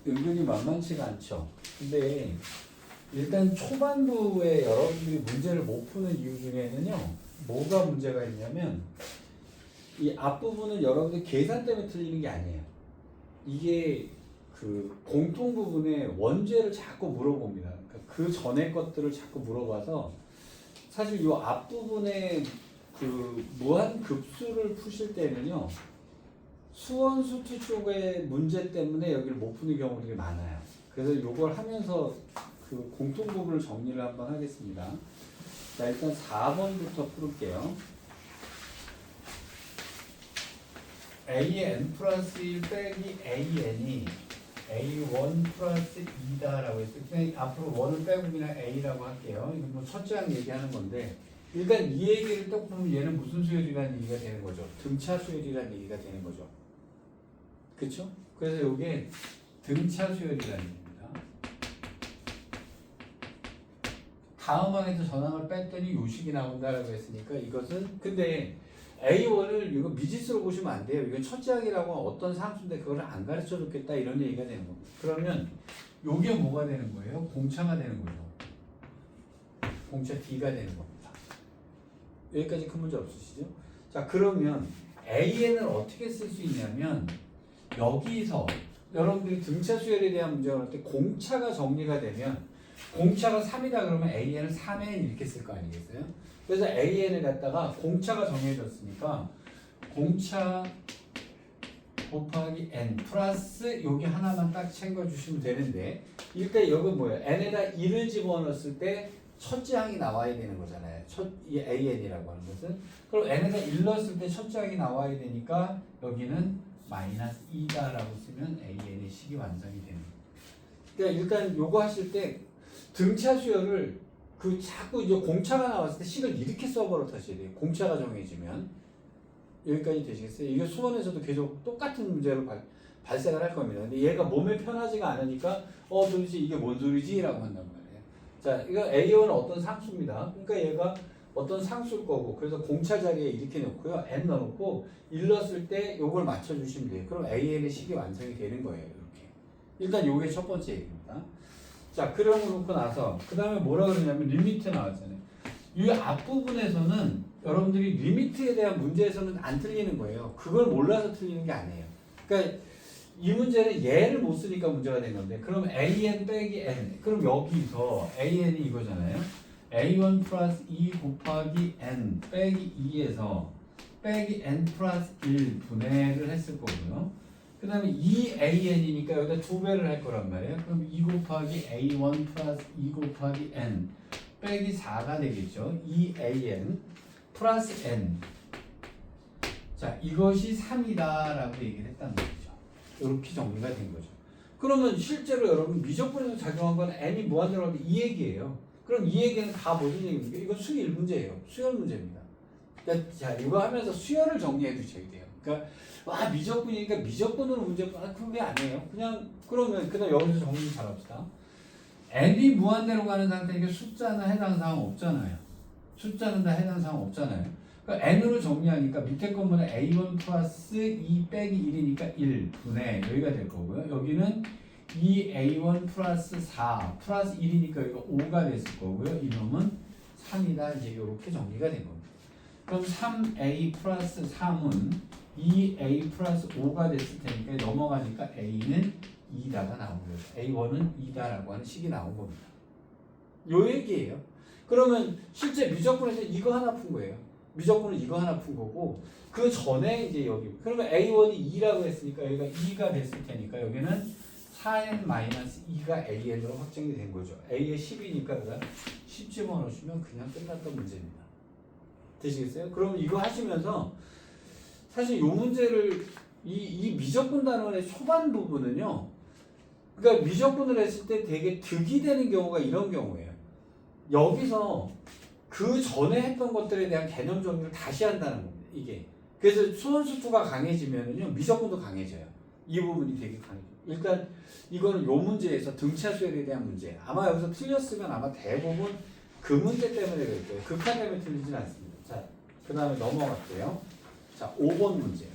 은근히 만만치가 않죠. 근데 일단 초반부에 여러분들이 문제를 못 푸는 이유 중에는요, 뭐가 문제가 있냐면 이 앞부분은 여러분들 계산 때문에 틀리는 게 아니에요. 이게 그 공통 부분에 원죄를 자꾸 물어봅니다. 그러니까 그 전에 것들을 자꾸 물어봐서 사실 이 앞부분에 그 무한급수를 푸실 때는요, 수원수투 쪽의 문제 때문에 여기를 못 푸는 경우들이 많아요. 그래서 이걸 하면서 그 공통 부분을 정리를 한번 하겠습니다. 자, 일단 4번부터 풀을게요. AN 플러스 1 빼기 AN이 A1 플러스 2다라고 했어요. 그냥 앞으로 1을 빼고 그냥 A라고 할게요. 이건 뭐 첫째 항 얘기하는 건데, 일단 이 얘기를 딱 보면 얘는 무슨 수열이라는 얘기가 되는 거죠? 등차 수열이라는 얘기가 되는 거죠. 그쵸? 그래서 이게 등차 수열이라는 얘기입니다. 다음 항에서 전항을 뺐더니 요식이 나온다라고 했으니까 이것은, 근데 A1을 이거 미지수로 보시면 안 돼요. 이건 첫째 항이라고 어떤 상수인데 그걸 안 가르쳐 줬겠다 이런 얘기가 되는 겁니다. 그러면 요게 뭐가 되는 거예요? 공차가 되는 거죠. 공차 D가 되는 겁니다. 여기까지 큰 문제 없으시죠? 자, 그러면 AN을 어떻게 쓸 수 있냐면 여기서 여러분들이 등차 수열에 대한 문제가 나올 때 공차가 정리가 되면 공차가 3이다 그러면 AN을 3N 이렇게 쓸 거 아니겠어요? 그래서 AN을 갖다가 공차가 정해졌으니까 공차 곱하기 N 플러스 여기 하나만 딱 챙겨주시면 되는데, 일단 여기 뭐예요? N에다 1을 집어넣었을 때 첫째 항이 나와야 되는 거잖아요. 이 AN이라고 하는 것은. 그럼 N에다 1 넣었을 때 첫째 항이 나와야 되니까 여기는 마이너스 2다라고 쓰면 AN의 식이 완성이 되는 거예요. 그러니까 일단 요거 하실 때 등차 수열을 그 자꾸 이제 공차가 나왔을 때 식을 이렇게 써버릇하셔야 돼요. 공차가 정해지면. 여기까지 되시겠어요? 이게 수원에서도 계속 똑같은 문제로 발생을 할 겁니다. 근데 얘가 몸에 편하지가 않으니까 도대체 이게 뭔 소리지? 라고 한단 말이에요. 자, 이거 A1은 어떤 상수입니다. 그러니까 얘가 어떤 상수일 거고, 그래서 공차 자리에 이렇게 놓고요. N 넣어놓고 1 넣었을 때 요걸 맞춰주시면 돼요. 그럼 AN의 식이 완성이 되는 거예요. 이렇게. 일단 요게 첫 번째 얘기입니다. 자, 그럼 그렇고 나서 그 다음에 뭐라 그러냐면 리미트 나왔잖아요. 이 앞부분에서는 여러분들이 리미트에 대한 문제에서는 안 틀리는 거예요. 그걸 몰라서 틀리는 게 아니에요. 그러니까 이 문제는 얘를 못 쓰니까 문제가 된 건데, 그럼 AN 빼기 N, 그럼 여기서 AN이 이거잖아요. A1 플러스 2 곱하기 N 빼기 2에서 빼기 N 플러스 1 분해를 했을 거고요. 그 다음에 2AN이니까 여기다 2배를 할 거란 말이에요. 그럼 2 곱하기 A1 플러스 2 곱하기 N 빼기 4가 되겠죠. 2AN 플러스 N. 자, 이것이 3이다라고 얘기를 했다는 거죠. 이렇게 정리가 된 거죠. 그러면 실제로 여러분 미적분에서 작용한 건 N이 무한대로 하면 이 얘기예요. 그럼 이 얘기는 다 무슨 얘기입니까? 이건 수일 문제예요. 수열 문제입니다. 그러니까 자, 이거 하면서 수열을 정리해 두셔야 돼요. 그러니까 미적분이니까 미적분으로 문제 그게 아니에요. 그러면 여기서 정리 잘 합시다. n이 무한대로 가는 상태니까 숫자는 해당 사항 없잖아요. 숫자는 다 해당 사항 없잖아요. 그러니까 n으로 정리하니까 밑에 거는 a1 플러스 2 빼기 1이니까 1분의 여기가 될 거고요. 여기는 2a1 플러스 4 플러스 1이니까 여기가 5가 됐을 거고요. 이놈은 3이다. 이제 이렇게 정리가 된 겁니다. 그럼 3a 플러스 3은 2a 플러스 5가 됐을 테니까 넘어가니까 a는 2다가 나온 거예요. a1은 2다라고 하는 식이 나온 겁니다. 요 얘기예요. 그러면 실제 미적분에서 이거 하나 푼 거예요. 미적분은 이거 하나 푼 거고, 그 전에 이제 여기 그러면 a1이 2라고 했으니까 여기가 2가 됐을 테니까 여기는 4n-2가 an으로 확정이 된 거죠. a의 10이니까 10 집어넣으시면 그냥 끝났던 문제입니다. 되시겠어요? 그럼 이거 하시면서 사실 이 문제를 이 미적분 단원의 초반 부분은요, 그러니까 미적분을 했을 때 되게 득이 되는 경우가 이런 경우예요. 여기서 그 전에 했던 것들에 대한 개념 정리를 다시 한다는 겁니다. 이게 그래서 수원수투가 강해지면은요 미적분도 강해져요. 이 부분이 되게 강해져요. 일단 이거는 요 문제에서 등차 수열에 대한 문제. 아마 여기서 틀렸으면 아마 대부분 그 문제 때문에 그럴 거예요. 극한 때문에 틀리진 않습니다. 자, 그 다음에 넘어갈게요. 자, 5번 문제.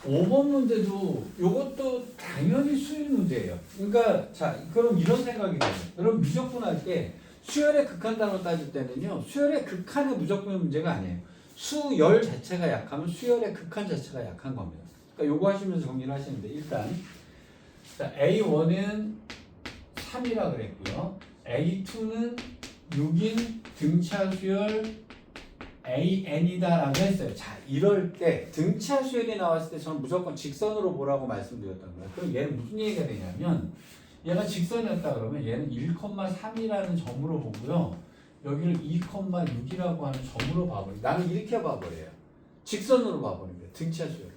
5번 문제도 요것도 당연히 수일 문제예요. 그러니까 자 그럼 이런 생각이 돼요. 여러분 미적분 할 때 수열의 극한 단어 따질 때는요. 수열의 극한의 무조건 문제가 아니에요. 수열 자체가 약하면 수열의 극한 자체가 약한 겁니다. 그러니까 요거 하시면서 정리를 하시는데 일단 자, A1은 3이라 그랬고요. A2는 6인 등차 수열 AN이다라고 했어요. 자, 이럴 때 등차 수열이 나왔을 때 저는 무조건 직선으로 보라고 말씀드렸던 거예요. 그럼 얘는 무슨 얘기가 되냐면 얘가 직선이었다 그러면 얘는 1,3이라는 점으로 보고요. 여기를 2,6이라고 하는 점으로 봐버려요. 나는 이렇게 봐버려요. 직선으로 봐버린 거예요. 등차 수열.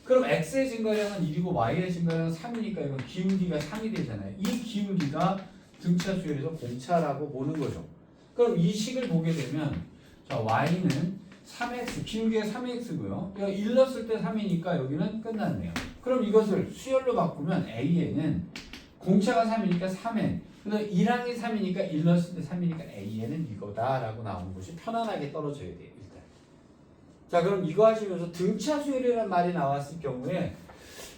그럼 x의 증가량은 1이고 y의 증가량은 3이니까 이건 기울기가 3이 되잖아요. 이 기울기가 등차 수열에서 공차라고 보는 거죠. 그럼 이 식을 보게 되면 자 y는 3x, 기울기가 3x고요. 1 넣었을 때 3이니까 여기는 끝났네요. 그럼 이것을 수열로 바꾸면 an은 공차가 3이니까 3n. 그래서 1항이 3이니까 1 넣었을 때 3이니까 an은 이거다라고 나오는 것이 편안하게 떨어져야 돼요. 일단. 자 그럼 이거 하시면서 등차 수열이라는 말이 나왔을 경우에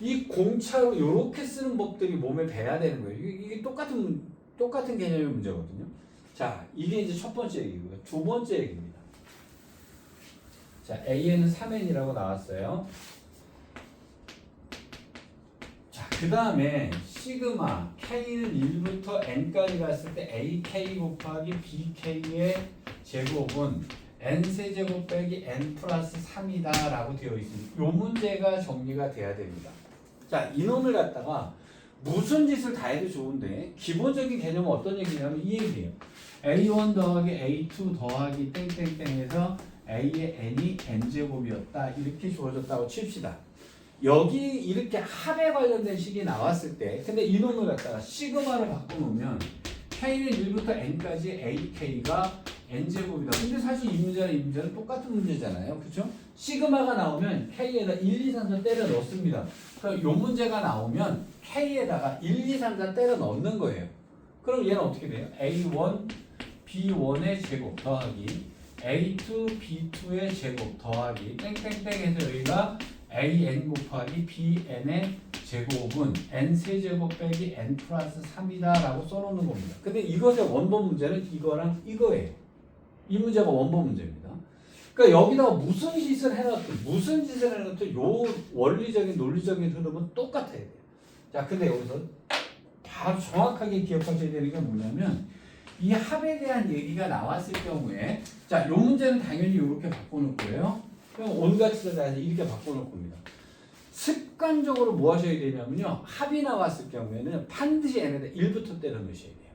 이 공차로 이렇게 쓰는 법들이 몸에 배야 되는 거예요. 이게 똑같은 개념의 문제거든요. 자 이게 이제 첫 번째 얘기고요. 두 번째 얘기입니다. 자 AN은 3n이라고 나왔어요. 자 그 다음에 시그마 K는 1부터 N까지 갔을 때 AK 곱하기 BK의 제곱은 N세제곱 빼기 N 플러스 3이다 라고 되어 있습니다. 이 문제가 정리가 돼야 됩니다. 자 이놈을 갖다가 무슨 짓을 다 해도 좋은데 기본적인 개념은 어떤 얘기냐면 이 얘기예요. A1 더하기 A2 더하기 땡땡땡에서 A의 N이 N제곱이었다 이렇게 주어졌다고 칩시다. 여기 이렇게 합에 관련된 식이 나왔을 때 근데 이놈을 갖다가 시그마를 바꿔놓으면 K는 1부터 N까지 AK가 N제곱이다. 근데 사실 이 문제는 똑같은 문제잖아요. 그렇죠? 시그마가 나오면 K에다 1, 2, 3, 4 때려 넣습니다. 그럼 이 문제가 나오면 K에다가 1, 2, 3, 4 때려 넣는 거예요. 그럼 얘는 어떻게 돼요? A1, B1의 제곱 더하기 A2, B2의 제곱 더하기 땡땡땡 해서 여기가 AN 곱하기 BN의 제곱은 N세제곱 빼기 N 플러스 3이다 라고 써놓는 겁니다. 근데 이것의 원본 문제는 이거랑 이거예요. 이 문제가 원본 문제입니다. 그러니까 여기다가 무슨 짓을 해놨든 요 원리적인 논리적인 흐름은 똑같아야 돼요. 자 근데 여기서 바로 정확하게 기억하셔야 되는 게 뭐냐면 이 합에 대한 얘기가 나왔을 경우에 자 요 문제는 당연히 이렇게 바꿔놓을 거예요. 그럼 온갖 짓을 다 이렇게 바꿔놓을 겁니다. 습관적으로 뭐 하셔야 되냐면요. 합이 나왔을 경우에는 반드시 n에다 1부터 때려 넣으셔야 돼요.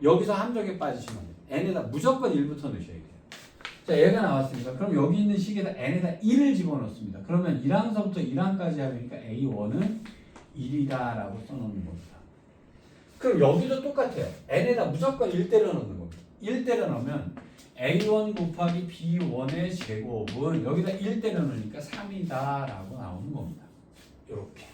여기서 함정에 빠지시면 안 돼요. n에다 무조건 1부터 넣으셔야 돼요. 자 얘가 나왔습니다. 그럼 여기 있는 식에다 n에다 1을 집어넣습니다. 그러면 1항서부터 1항까지 하니까 a1은 1이다 라고 써놓는 겁니다. 그럼 여기도 똑같아요. n에다 무조건 1 때려 넣는 겁니다. 1 때려 넣으면 A1 곱하기 B1의 제곱은 여기다 1 때려 넣으니까 3이다 라고 나오는 겁니다. 이렇게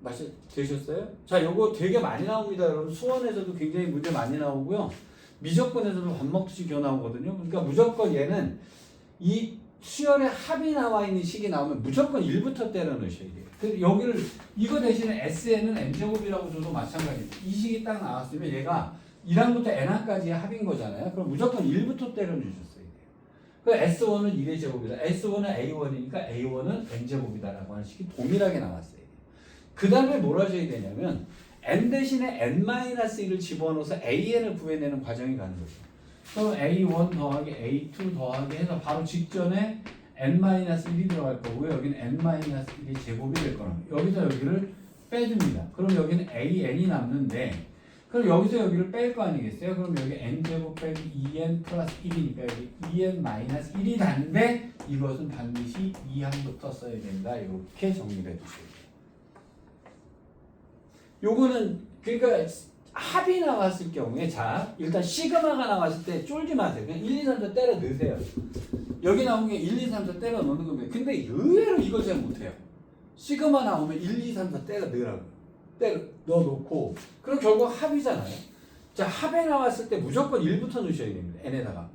맛이 되셨어요? 자 요거 되게 많이 나옵니다. 여러분 수원에서도 굉장히 문제 많이 나오고요. 미적분에서도 밥 먹듯이 기어 나오거든요. 그러니까 무조건 얘는 이 수열의 합이 나와 있는 식이 나오면 무조건 1부터 때려 넣으셔야 돼요. 그래서 여기를 이거 대신에 SN은 N제곱이라고 줘도 마찬가지입니다. 이 식이 딱 나왔으면 얘가 1항부터 n항까지의 합인 거잖아요. 그럼 무조건 1부터 때려 넣으셨어야 돼요. 그 S1은 1의 제곱이다. S1은 A1이니까 A1은 N제곱이다라고 하는 식이 동일하게 나왔어요. 그 다음에 뭘 하셔야 되냐면 N 대신에 N-1을 집어넣어서 AN을 구해내는 과정이 가는 거죠. 그럼 A1 더하기 A2 더하기 해서 바로 직전에 N-1이 들어갈 거고요. 여기는 N-1이 제곱이 될 겁니다. 여기서 여기를 빼줍니다. 그럼 여기는 AN이 남는데 그럼 여기서 여기를 뺄 거 아니겠어요? 그럼 여기 n제곱 빼기 2n 플러스 1이니까 여기 2n 마이너스 1이 다는데 이것은 반드시 2항부터 써야 된다. 이렇게 정리를 해주셔야 돼요. 요거는 그러니까 합이 나왔을 경우에 자 일단 시그마가 나왔을 때 쫄지 마세요. 그냥 1, 2, 3, 4 때려 넣으세요. 여기 나온 게 1, 2, 3, 4 때려 넣는 겁니다. 근데 의외로 이걸 잘 못해요. 시그마 나오면 1, 2, 3, 4 때려 넣으라고요. 넣어놓고 그럼 결국 합이잖아요. 자 합에 나왔을 때 무조건 1부터 넣으셔야 됩니다. n에다가.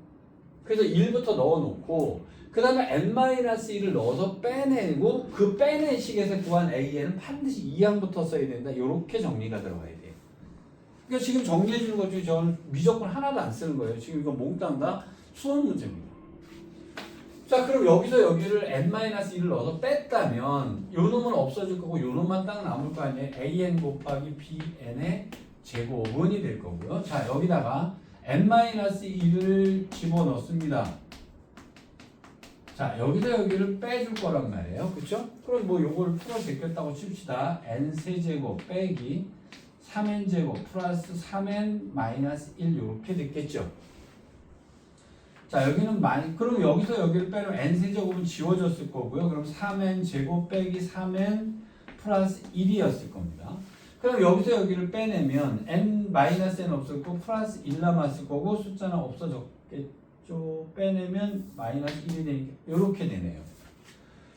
그래서 1부터 넣어놓고 그 다음에 n-1을 넣어서 빼내고 그 빼낸 식에서 구한 AN은 반드시 이항부터 써야 된다. 이렇게 정리가 들어가야 돼요. 그러니까 지금 정리해 주는 것 중에 저는 미적분 하나도 안 쓰는 거예요. 지금 이건 몽땅 다 수원 문제입니다. 자, 그럼 여기서 여기를 n-1을 넣어서 뺐다면 요 놈은 없어질 거고 요 놈만 딱 남을 거 아니에요. an 곱하기 bn의 제곱은이 될 거고요. 자, 여기다가 n-1을 집어넣습니다. 자, 여기서 여기를 빼줄 거란 말이에요. 그쵸? 그럼 뭐 요걸 풀어 제꼈다고 칩시다. n 세제곱 빼기 3n제곱 플러스 3n 마이너스 1 요렇게 됐겠죠. 자, 여기는 그럼 여기서 여기를 빼면 n 세제곱은 지워졌을 거고요. 그럼 3n제곱 빼기 3n 플러스 1이었을 겁니다. 그럼 여기서 여기를 빼내면 n 마이너스 n 없을 거고 플러스 1 남았을 거고 숫자는 없어졌겠죠. 빼내면 마이너스 1이 되니까 이렇게 되네요.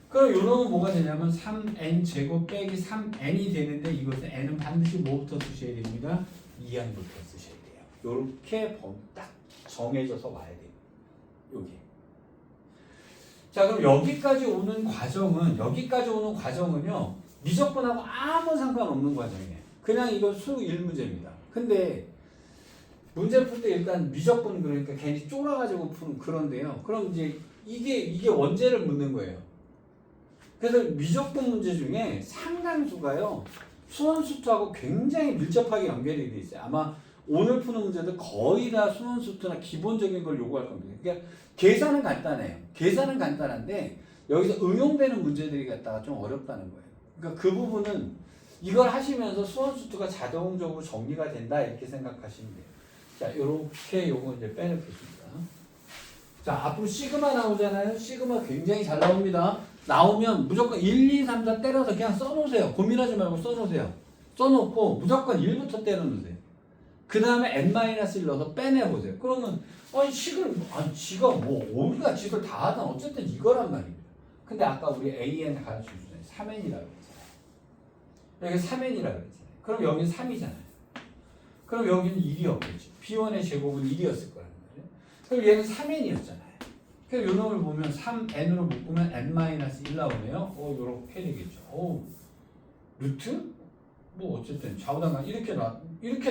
그럼 요 놈은 뭐가 되냐면 3n 제곱 빼기 3n이 되는데 이것은 n은 반드시 뭐부터 쓰셔야 됩니다. 2항부터 쓰셔야 돼요. 요렇게 딱 정해져서 와야 돼요. 여기. 자, 그럼 여기까지 오는 과정은요. 미적분하고 아무 상관없는 과정이에요. 그냥 이거 수 1문제입니다. 근데 문제 풀 때 일단 미적분 그러니까 괜히 쫄아가지고 푸는 그런데요. 그럼 이제 이게 원죄를 묻는 거예요. 그래서 미적분 문제 중에 상당수가요. 수원수투하고 굉장히 밀접하게 연결이 돼 있어요. 아마 오늘 푸는 문제도 거의 다 수원수투나 기본적인 걸 요구할 겁니다. 그러니까 계산은 간단해요. 계산은 간단한데 여기서 응용되는 문제들이 갖다가 좀 어렵다는 거예요. 그러니까 그 부분은 이걸 하시면서 수원수투가 자동적으로 정리가 된다 이렇게 생각하시면 돼요. 자, 요렇게 요거 이제 빼놓겠습니다. 자, 앞으로 시그마 나오잖아요. 시그마 굉장히 잘 나옵니다. 나오면 무조건 1, 2, 3, 4 때려서 그냥 써놓으세요. 고민하지 말고 써놓으세요. 써놓고 무조건 1부터 때려놓으세요. 그 다음에 n-1 넣어서 빼내보세요. 그러면 지가 뭐 우리가 지들 다 하던 어쨌든 이거란 말입니다. 근데 아까 우리 AN 가르쳐주잖아요. 3n이라고 그랬잖아요. 여기 3n이라고 그랬잖아요. 그럼 여기는 3이잖아요. 그럼 여기는 1이었겠죠. B1의 제곱은 1이었을 거란 말이에요. 그럼 얘는 3n이었잖아요. 그래서 요 놈을 보면 3n으로 묶으면 n-1 나오네요. 요렇게 되겠죠. 루트? 뭐 어쨌든 좌우당간 이렇게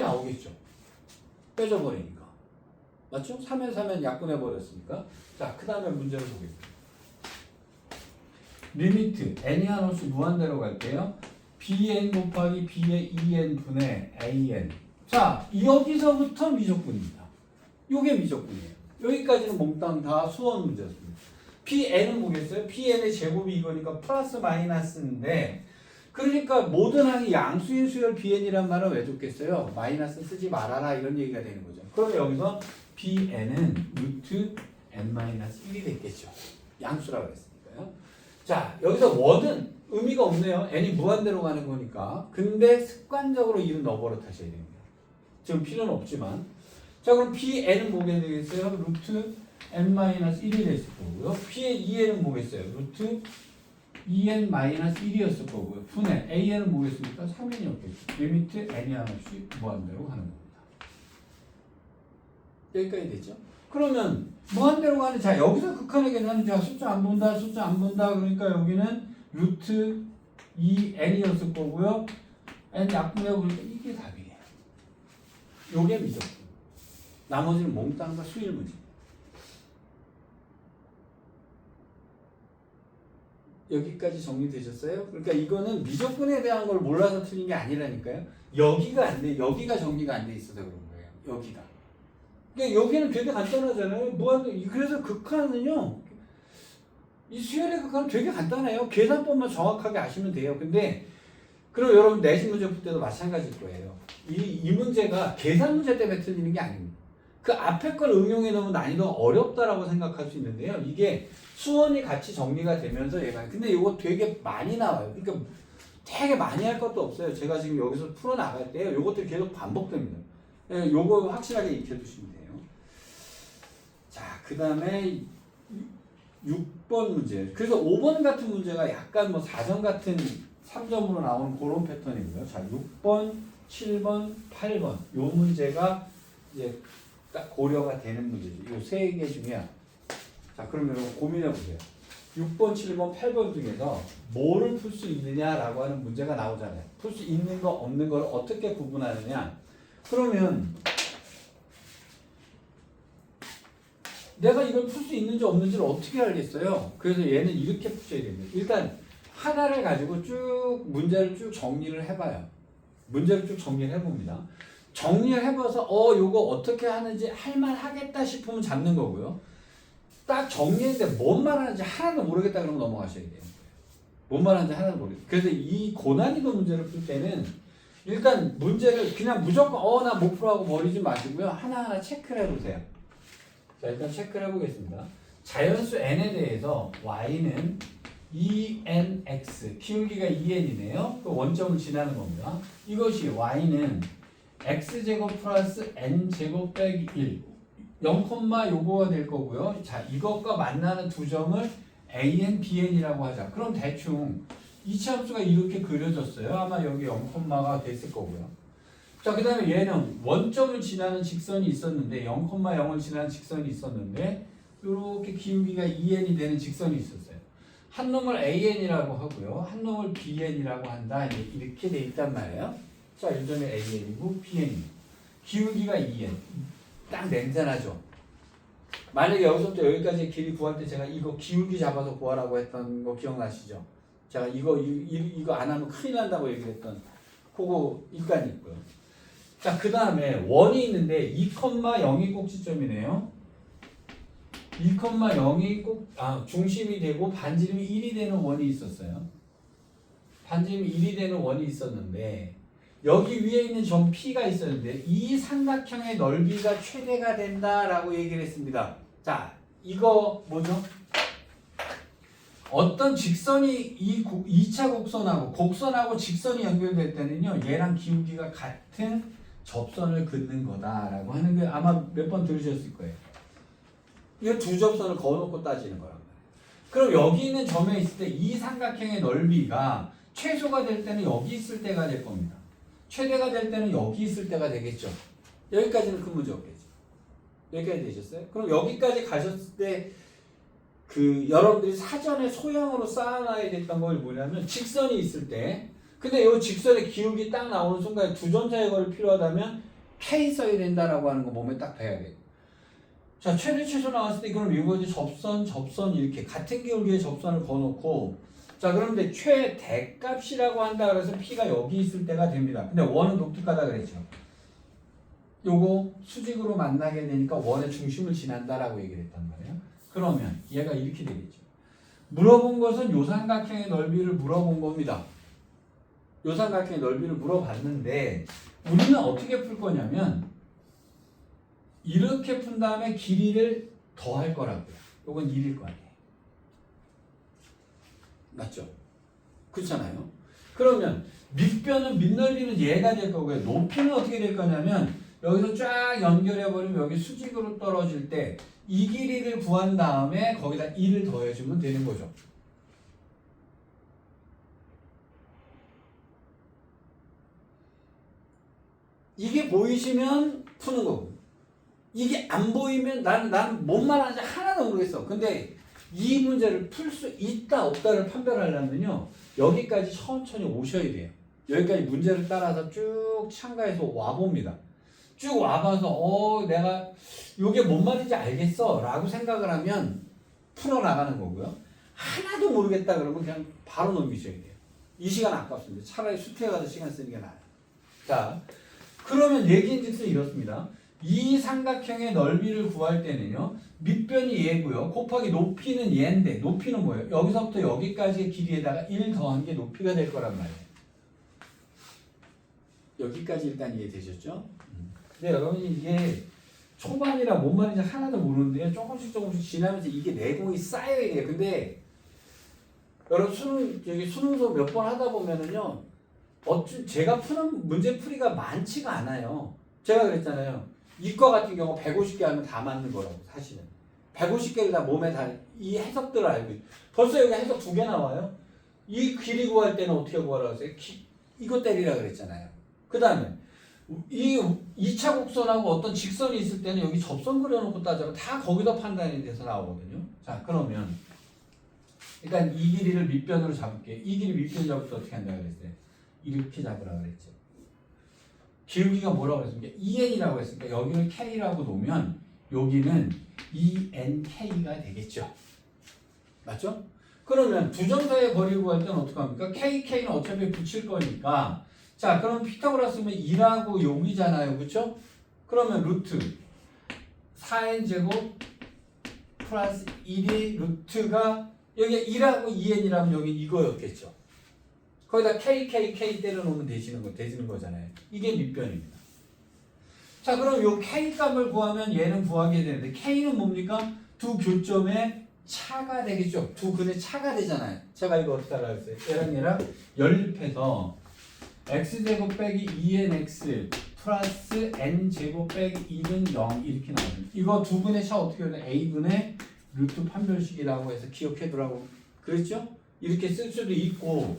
나오겠죠. 빼져버리니까. 맞죠? 3엔 3엔 약분해버렸으니까. 자, 그 다음에 문제를 보겠습니다. 리미트 n이 한없이 무한대로 갈게요. bn 곱하기 b의 2n 분의 an. 자, 여기서부터 미적분입니다. 요게 미적분이에요. 여기까지는 몽땅 다 수원 문제였습니다. pn은 뭐겠어요? pn의 제곱이 이거니까 플러스 마이너스인데 그러니까 모든 항이 양수인 수열 bn이란 말은 왜 줬겠어요? 마이너스 쓰지 말아라 이런 얘기가 되는 거죠. 그럼 여기서 bn은 루트 n-1이 됐겠죠. 양수라고 했으니까요. 자, 여기서 원은 의미가 없네요. n이 무한대로 가는 거니까. 근데 습관적으로 1은 넣어버려 타셔야 됩니다. 지금 필요는 없지만. 자, 그럼 pn은 뭐게 되겠어요? 루트 n-1이 됐을 거고요. p의 2n은 뭐겠어요? 루트 2n-1이었을 거고요. 분의 an은 뭐겠습니까? 3n이었겠죠. 리미트 n이 한없이 무한대로 가는 겁니다. 여기까지 됐죠? 그러면 무한대로 가는 자 여기서 극한의 계산은 자 숫자 안 본다 그러니까 여기는 루트 2n이었을 거고요. n 약분해 보니까 이게 답이에요. 요게 미적분. 나머지는 몽땅 다 수일 문제. 여기까지 정리되셨어요? 그러니까 이거는 미적분에 대한 걸 몰라서 틀린 게 아니라니까요. 여기가 안 돼. 여기가 정리가 안 돼 있어서 그런 거예요. 여기가. 그러니까 여기는 되게 간단하잖아요. 그래서 극한은요. 이 수열의 극한은 되게 간단해요. 계산법만 정확하게 아시면 돼요. 근데 그럼 여러분 내신 문제 풀 때도 마찬가지일 거예요. 이 문제가 계산 문제 때문에 틀리는 게 아닙니다. 그 앞에 걸 응용해 놓으면 난이도가 어렵다라고 생각할 수 있는데요. 이게 수원이 같이 정리가 되면서 얘가 근데 이거 되게 많이 나와요. 그러니까 되게 많이 할 것도 없어요. 제가 지금 여기서 풀어 나갈 때요. 요것들이 계속 반복됩니다. 요거 확실하게 익혀두시면 돼요. 자, 그 다음에 6번 문제. 그래서 5번 같은 문제가 약간 뭐 4점 같은 3점으로 나오는 그런 패턴이고요. 자, 6번, 7번, 8번. 요 문제가 이제 딱 고려가 되는 문제죠. 요 세 개 중에 자, 그럼 여러분 고민해 보세요. 6번, 7번, 8번 중에서 뭐를 풀 수 있느냐라고 하는 문제가 나오잖아요. 풀 수 있는 거, 없는 걸 어떻게 구분하느냐. 그러면 내가 이걸 풀 수 있는지 없는지를 어떻게 알겠어요? 그래서 얘는 이렇게 푸셔야 됩니다. 일단 하나를 가지고 쭉 문제를 쭉 정리를 해봐요. 문제를 쭉 정리를 해봅니다. 정리를 해봐서 요거 어떻게 하는지 할만하겠다 싶으면 잡는 거고요. 딱 정리했는데 뭔 말하는지 하나도 모르겠다 그러면 넘어가셔야 돼요. 뭔 말하는지 하나도 모르겠다. 그래서 이 고난이도 문제를 풀 때는 일단 문제를 그냥 무조건 나 못 풀어하고 버리지 마시고요. 하나하나 체크를 해보세요. 자, 일단 체크를 해보겠습니다. 자연수 n에 대해서 y는 2nx, 기울기가 2n이네요. 그 원점을 지나는 겁니다. 이것이 y는 x제곱 플러스 n제곱 빼기 1, 0, 요거가 될 거고요. 자, 이것과 만나는 두 점을 an, bn이라고 하자. 그럼 대충 이차함수가 이렇게 그려졌어요. 아마 여기 0가 됐을 거고요. 자, 그 다음에 얘는 원점을 지나는 직선이 있었는데 0,0을 지나는 직선이 있었는데 이렇게 기울기가 2n이 되는 직선이 있었어요. 한 놈을 an이라고 하고요. 한 놈을 bn이라고 한다. 이렇게 돼 있단 말이에요. 자, 이 점이 an이고 bn이고 기울기가 2n. 딱 냄새나죠? 만약에 여기서부터 여기까지 길이 구할 때 제가 이거 기울기 잡아서 구하라고 했던 거 기억나시죠? 제가 이거 안 하면 큰일 난다고 얘기했던 그거 입간이 있고요. 자, 그 다음에 원이 있는데 2,0이 꼭지점이네요. 2,0이 중심이 되고 반지름이 1이 되는 원이 있었어요. 반지름이 1이 되는 원이 있었는데 여기 위에 있는 점 P가 있었는데 이 삼각형의 넓이가 최대가 된다라고 얘기를 했습니다. 자, 이거 뭐죠? 어떤 직선이 2차 곡선하고 직선이 연결될 때는요, 얘랑 기울기가 같은 접선을 긋는 거다라고 하는 게 아마 몇 번 들으셨을 거예요. 이거 두 접선을 그어놓고 따지는 거란 말이에요. 그럼 여기 있는 점에 있을 때 이 삼각형의 넓이가 최소가 될 때는 여기 있을 때가 될 겁니다. 최대가 될 때는 여기 있을 때가 되겠죠. 여기까지는 큰 문제 없겠죠. 여기까지 되셨어요? 그럼 여기까지 가셨을 때 여러분들이 사전에 소형으로 쌓아놔야 됐던 걸 뭐냐면 직선이 있을 때 근데 이 직선의 기울기 딱 나오는 순간에 두 점 사이의 거리 필요하다면 K 써야 된다라고 하는 거 몸에 딱 배워야겠고. 자, 최대 최소 나왔을 때 그럼 이거 이제 접선 이렇게 같은 기울기의 접선을 거놓고 자, 그런데 최대값이라고 한다 그래서 P가 여기 있을 때가 됩니다. 근데 원은 독특하다 그랬죠. 요거 수직으로 만나게 되니까 원의 중심을 지난다라고 얘기를 했단 말이에요. 그러면 얘가 이렇게 되겠죠. 물어본 것은 요 삼각형의 넓이를 물어본 겁니다. 요 삼각형의 넓이를 물어봤는데 우리는 어떻게 풀 거냐면 이렇게 푼 다음에 길이를 더할 거라고요. 요건 1일 거 아니에요. 맞죠? 그렇잖아요. 그러면 밑변은 밑넓이는 얘가 될 거고요. 높이는 어떻게 될 거냐면 여기서 쫙 연결해버리면 여기 수직으로 떨어질 때 이 길이를 구한 다음에 거기다 1을 더해주면 되는 거죠. 이게 보이시면 푸는 거고 이게 안 보이면 난 뭔 말하는지 하나도 모르겠어. 근데 이 문제를 풀 수 있다 없다를 판별하려면요 여기까지 천천히 오셔야 돼요. 여기까지 문제를 따라서 쭉 참가해서 와봅니다. 쭉 와봐서 내가 이게 뭔 말인지 알겠어 라고 생각을 하면 풀어나가는 거고요. 하나도 모르겠다 그러면 그냥 바로 넘기셔야 돼요. 이 시간 아깝습니다. 차라리 수트에 가서 시간 쓰는 게 나아요. 자, 그러면 얘기인즉슨 이렇습니다. 이 삼각형의 넓이를 구할 때는요. 밑변이 얘고요. 곱하기 높이는 얘인데 높이는 뭐예요? 여기서부터 여기까지의 길이에다가 1 더한 게 높이가 될 거란 말이에요. 여기까지 일단 이해되셨죠? 근데 여러분이 이게 초반이라 뭔 말인지 하나도 모르는데요. 조금씩 지나면서 이게 내공이 쌓여야 돼요. 근데 여러분 수능 몇 번 하다 보면은요. 제가 푸는 문제풀이가 많지가 않아요. 제가 그랬잖아요. 이과 같은 경우 150개 하면 다 맞는 거라고 사실은. 150개를 다 몸에 다 이 해석들을 알고 있어요. 벌써 여기 해석 2개 나와요. 이 길이 구할 때는 어떻게 구하라고 했어요? 이거 때리라 그랬잖아요. 그 다음에 이 2차 곡선하고 어떤 직선이 있을 때는 여기 접선 그려놓고 따져도 다 거기다 판단이 돼서 나오거든요. 자, 그러면 일단 이 길이를 밑변으로 잡을게. 이 길이 밑변 잡을 때 어떻게 한다고 그랬어요? 이렇게 잡으라고 그랬죠. 기울기가 뭐라고 그랬습니까? EN이라고 했으니까 여기를 K라고 놓으면 여기는 ENK가 되겠죠. 맞죠? 그러면 두 점 사이의 거리를 구할 때는 어떻게 합니까? KK는 어차피 붙일 거니까 자, 그럼 피타고라스면 2라고 여기잖아요. 그렇죠? 그러면 루트 4n제곱 플러스 1이 루트가 여기 2라고 2n이라면 여기 이거였겠죠. 거기다 KKK 때려놓으면 되지는 거잖아요. 이게 밑변입니다. 자, 그럼 요 K 값을 구하면 얘는 구하게 되는데 K는 뭡니까? 두 교점의 차가 되겠죠. 두 근의 차가 되잖아요. 제가 이거 어떻게 하라고 했어요? 얘랑 연립해서 x제곱 빼기 2nx 플러스 n제곱 빼기 2는 0 이렇게 나오죠. 이거 두 근의 차 어떻게 하냐? a분의 루트 판별식이라고 해서 기억해두라고 그랬죠? 이렇게 쓸 수도 있고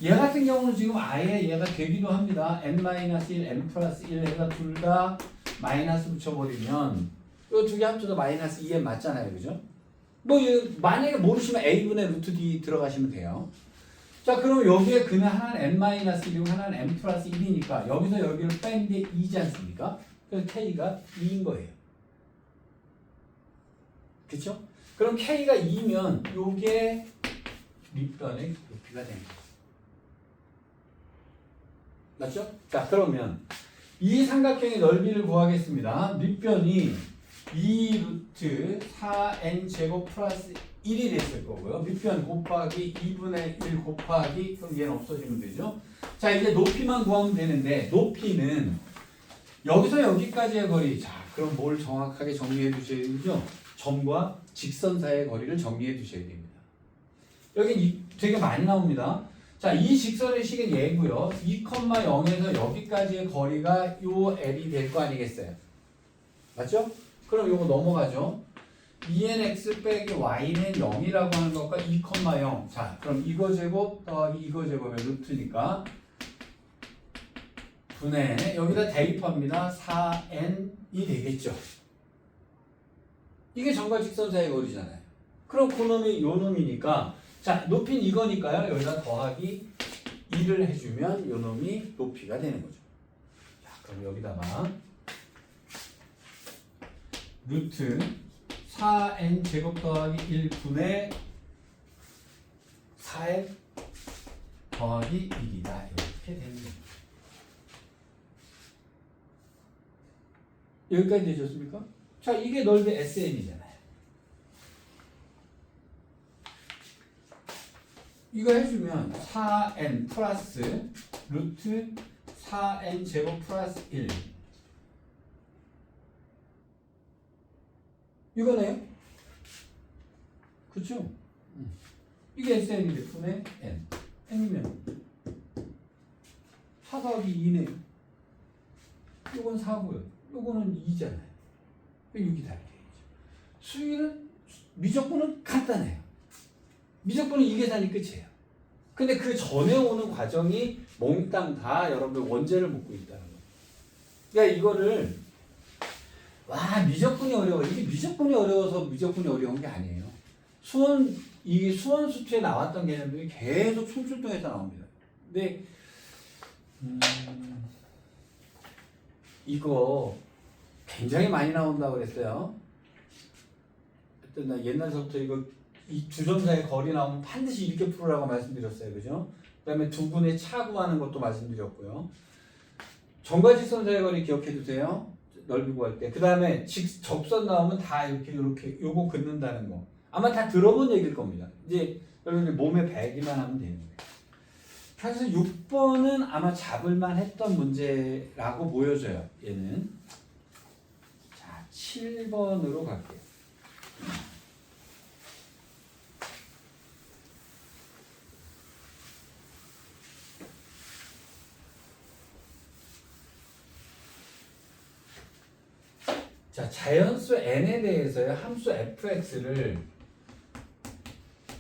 얘 같은 경우는 지금 아예 얘가 되기도 합니다. n-1, n 플러스 1 해서 둘 다 마이너스 붙여버리면 이 두 개 합쳐서 마이너스 2n 맞잖아요. 그죠? 뭐 만약에 모르시면 a분의 루트 d 들어가시면 돼요. 자, 그럼 여기에 그는 하나는 n-1이고 하나는 n 플러스 1이니까 여기서 여기를 뺀 게 2지 않습니까? 그래서 k가 2인 거예요. 그쵸? 그럼 k가 2면 요게 밑변의 높이가 되는 거예요. 맞죠? 자, 그러면 이 삼각형의 넓이를 구하겠습니다. 밑변이 2 루트 4n 제곱 플러스 1이 됐을 거고요. 밑변 곱하기 2분의 1 곱하기 그럼 얘는 없어지면 되죠. 자, 이제 높이만 구하면 되는데 높이는 여기서 여기까지의 거리. 자, 그럼 뭘 정확하게 정리해 두셔야 되죠? 점과 직선 사이의 거리를 정리해 두셔야 됩니다. 여기 되게 많이 나옵니다. 자, 이 직선의 식은 얘고요. 2,0에서 여기까지의 거리가 요 L이 될 거 아니겠어요? 맞죠? 그럼 요거 넘어가죠. 2nx 빼기 y는 0이라고 하는 것과 2,0. 자, 그럼 이거 제곱 더하기 이거 제곱의 루트니까 분의 여기다 대입합니다. 4n이 되겠죠. 이게 점과 직선 사이의 거리잖아요. 그럼 그놈이 요 놈이니까 자, 높이는 이거니까요. 여기다 더하기 2를 해주면 요 놈이 높이가 되는 거죠. 자, 그럼 여기다가 루트 4n 제곱 더하기 1분의 4n 더하기 1이다. 이렇게 되는 겁니다. 여기까지 되셨습니까? 자, 이게 넓이 SN이잖아요. 이거 해주면 4n 플러스 루트 4n 제곱 플러스 1 이거네요. 그쵸? 이게 SN인데 분의 n n이면 4 더하기 2네요. 요건 4고요. 요거는 2잖아요. 6이 다르게 되죠. 수위는 미적분은 간단해요. 미적분은 이 계산이 끝이에요. 근데 그 전에 오는 과정이 몽땅 다 여러분들 원죄를 묻고 있다는 거예요. 그러니까 이거를 와 미적분이 어려워. 이게 미적분이 어려워서 미적분이 어려운 게 아니에요. 이게 수원 수투에 나왔던 개념들이 계속 총출동해서 나옵니다. 근데 이거 굉장히 많이 나온다고 그랬어요. 하여튼 나 옛날서부터 이거 이 두 점 사이의 거리 나오면 반드시 이렇게 풀으라고 말씀드렸어요. 그죠? 그 다음에 두 분의 차 구하는 것도 말씀드렸고요. 점과 직선 사이의 거리 기억해 두세요. 넓이 구할 때. 그 다음에 접선 나오면 다 이렇게 요거 긋는다는 거. 아마 다 들어본 얘기일 겁니다. 이제 여러분들 몸에 배기만 하면 되는 거예요. 그래서 6번은 아마 잡을만 했던 문제라고 보여져요. 얘는. 자, 7번으로 갈게요. 자, 자연수 n에 대해서요. 함수 fx를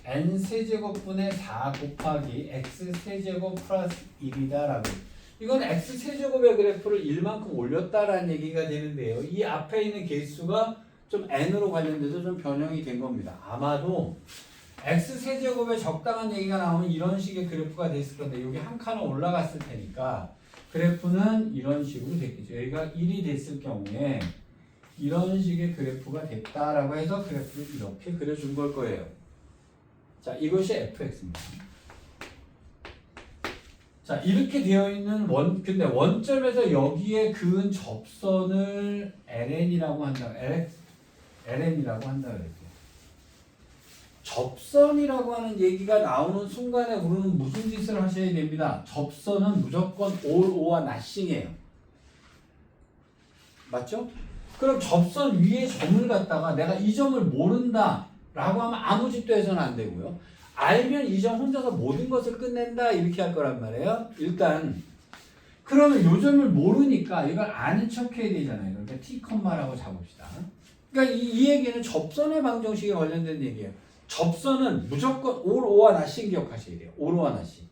n 세제곱분의 4 곱하기 x 세제곱 플러스 1이다 라고. 이건 x 세제곱의 그래프를 1만큼 올렸다라는 얘기가 되는데요. 이 앞에 있는 개수가 좀 n으로 관련돼서 좀 변형이 된 겁니다. 아마도 x 세제곱의 적당한 얘기가 나오면 이런 식의 그래프가 됐을 건데 여기 한 칸은 올라갔을 테니까 그래프는 이런 식으로 됐겠죠. 여기가 1이 됐을 경우에 이런 식의 그래프가 됐다라고 해서 그래프를 이렇게 그려준 걸 거예요. 자, 이것이 fx입니다. 자, 이렇게 되어 있는 근데 원점에서 여기에 그은 접선을 ln이라고 한다. ln이라고 한다 그랬죠. 접선이라고 하는 얘기가 나오는 순간에 우리는 무슨 짓을 하셔야 됩니다. 접선은 무조건 all or nothing이에요. 맞죠? 그럼 접선 위에 점을 갖다가 내가 이 점을 모른다 라고 하면 아무 짓도 해서는 안 되고요. 알면 이 점 혼자서 모든 것을 끝낸다 이렇게 할 거란 말이에요. 일단 그러면 요 점을 모르니까 이걸 아는 척 해야 되잖아요. 그러니까 t, 라고 잡읍시다. 그러니까 이 얘기는 접선의 방정식에 관련된 얘기예요. 접선은 무조건 all or nothing 기억하셔야 돼요. all or nothing.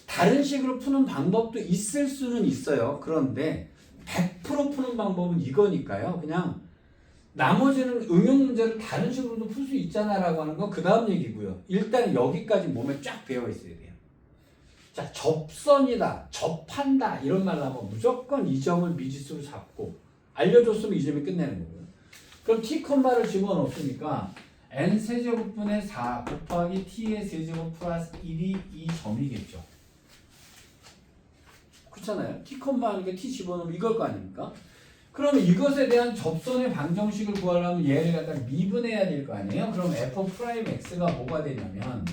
다른 식으로 푸는 방법도 있을 수는 있어요. 그런데 100% 푸는 방법은 이거니까요. 그냥 나머지는 응용 문제를 다른 식으로도 풀 수 있잖아 라고 하는 건 그 다음 얘기고요. 일단 여기까지 몸에 쫙 배어 있어야 돼요. 자, 접선이다, 접한다 이런 말 나오면 무조건 이 점을 미지수로 잡고 알려줬으면 이 점이 끝내는 거고요. 그럼 t,를 집어넣었으니까 n 세제곱분의 4 곱하기 t의 세제곱 플러스 1이 이 점이겠죠. 그렇잖아요. t, 하니까 t 집어넣으면 이걸 거 아닙니까? 그러면 이것에 대한 접선의 방정식을 구하려면 얘를 갖다 미분해야 될 거 아니에요? 그럼 f'x가 뭐가 되냐면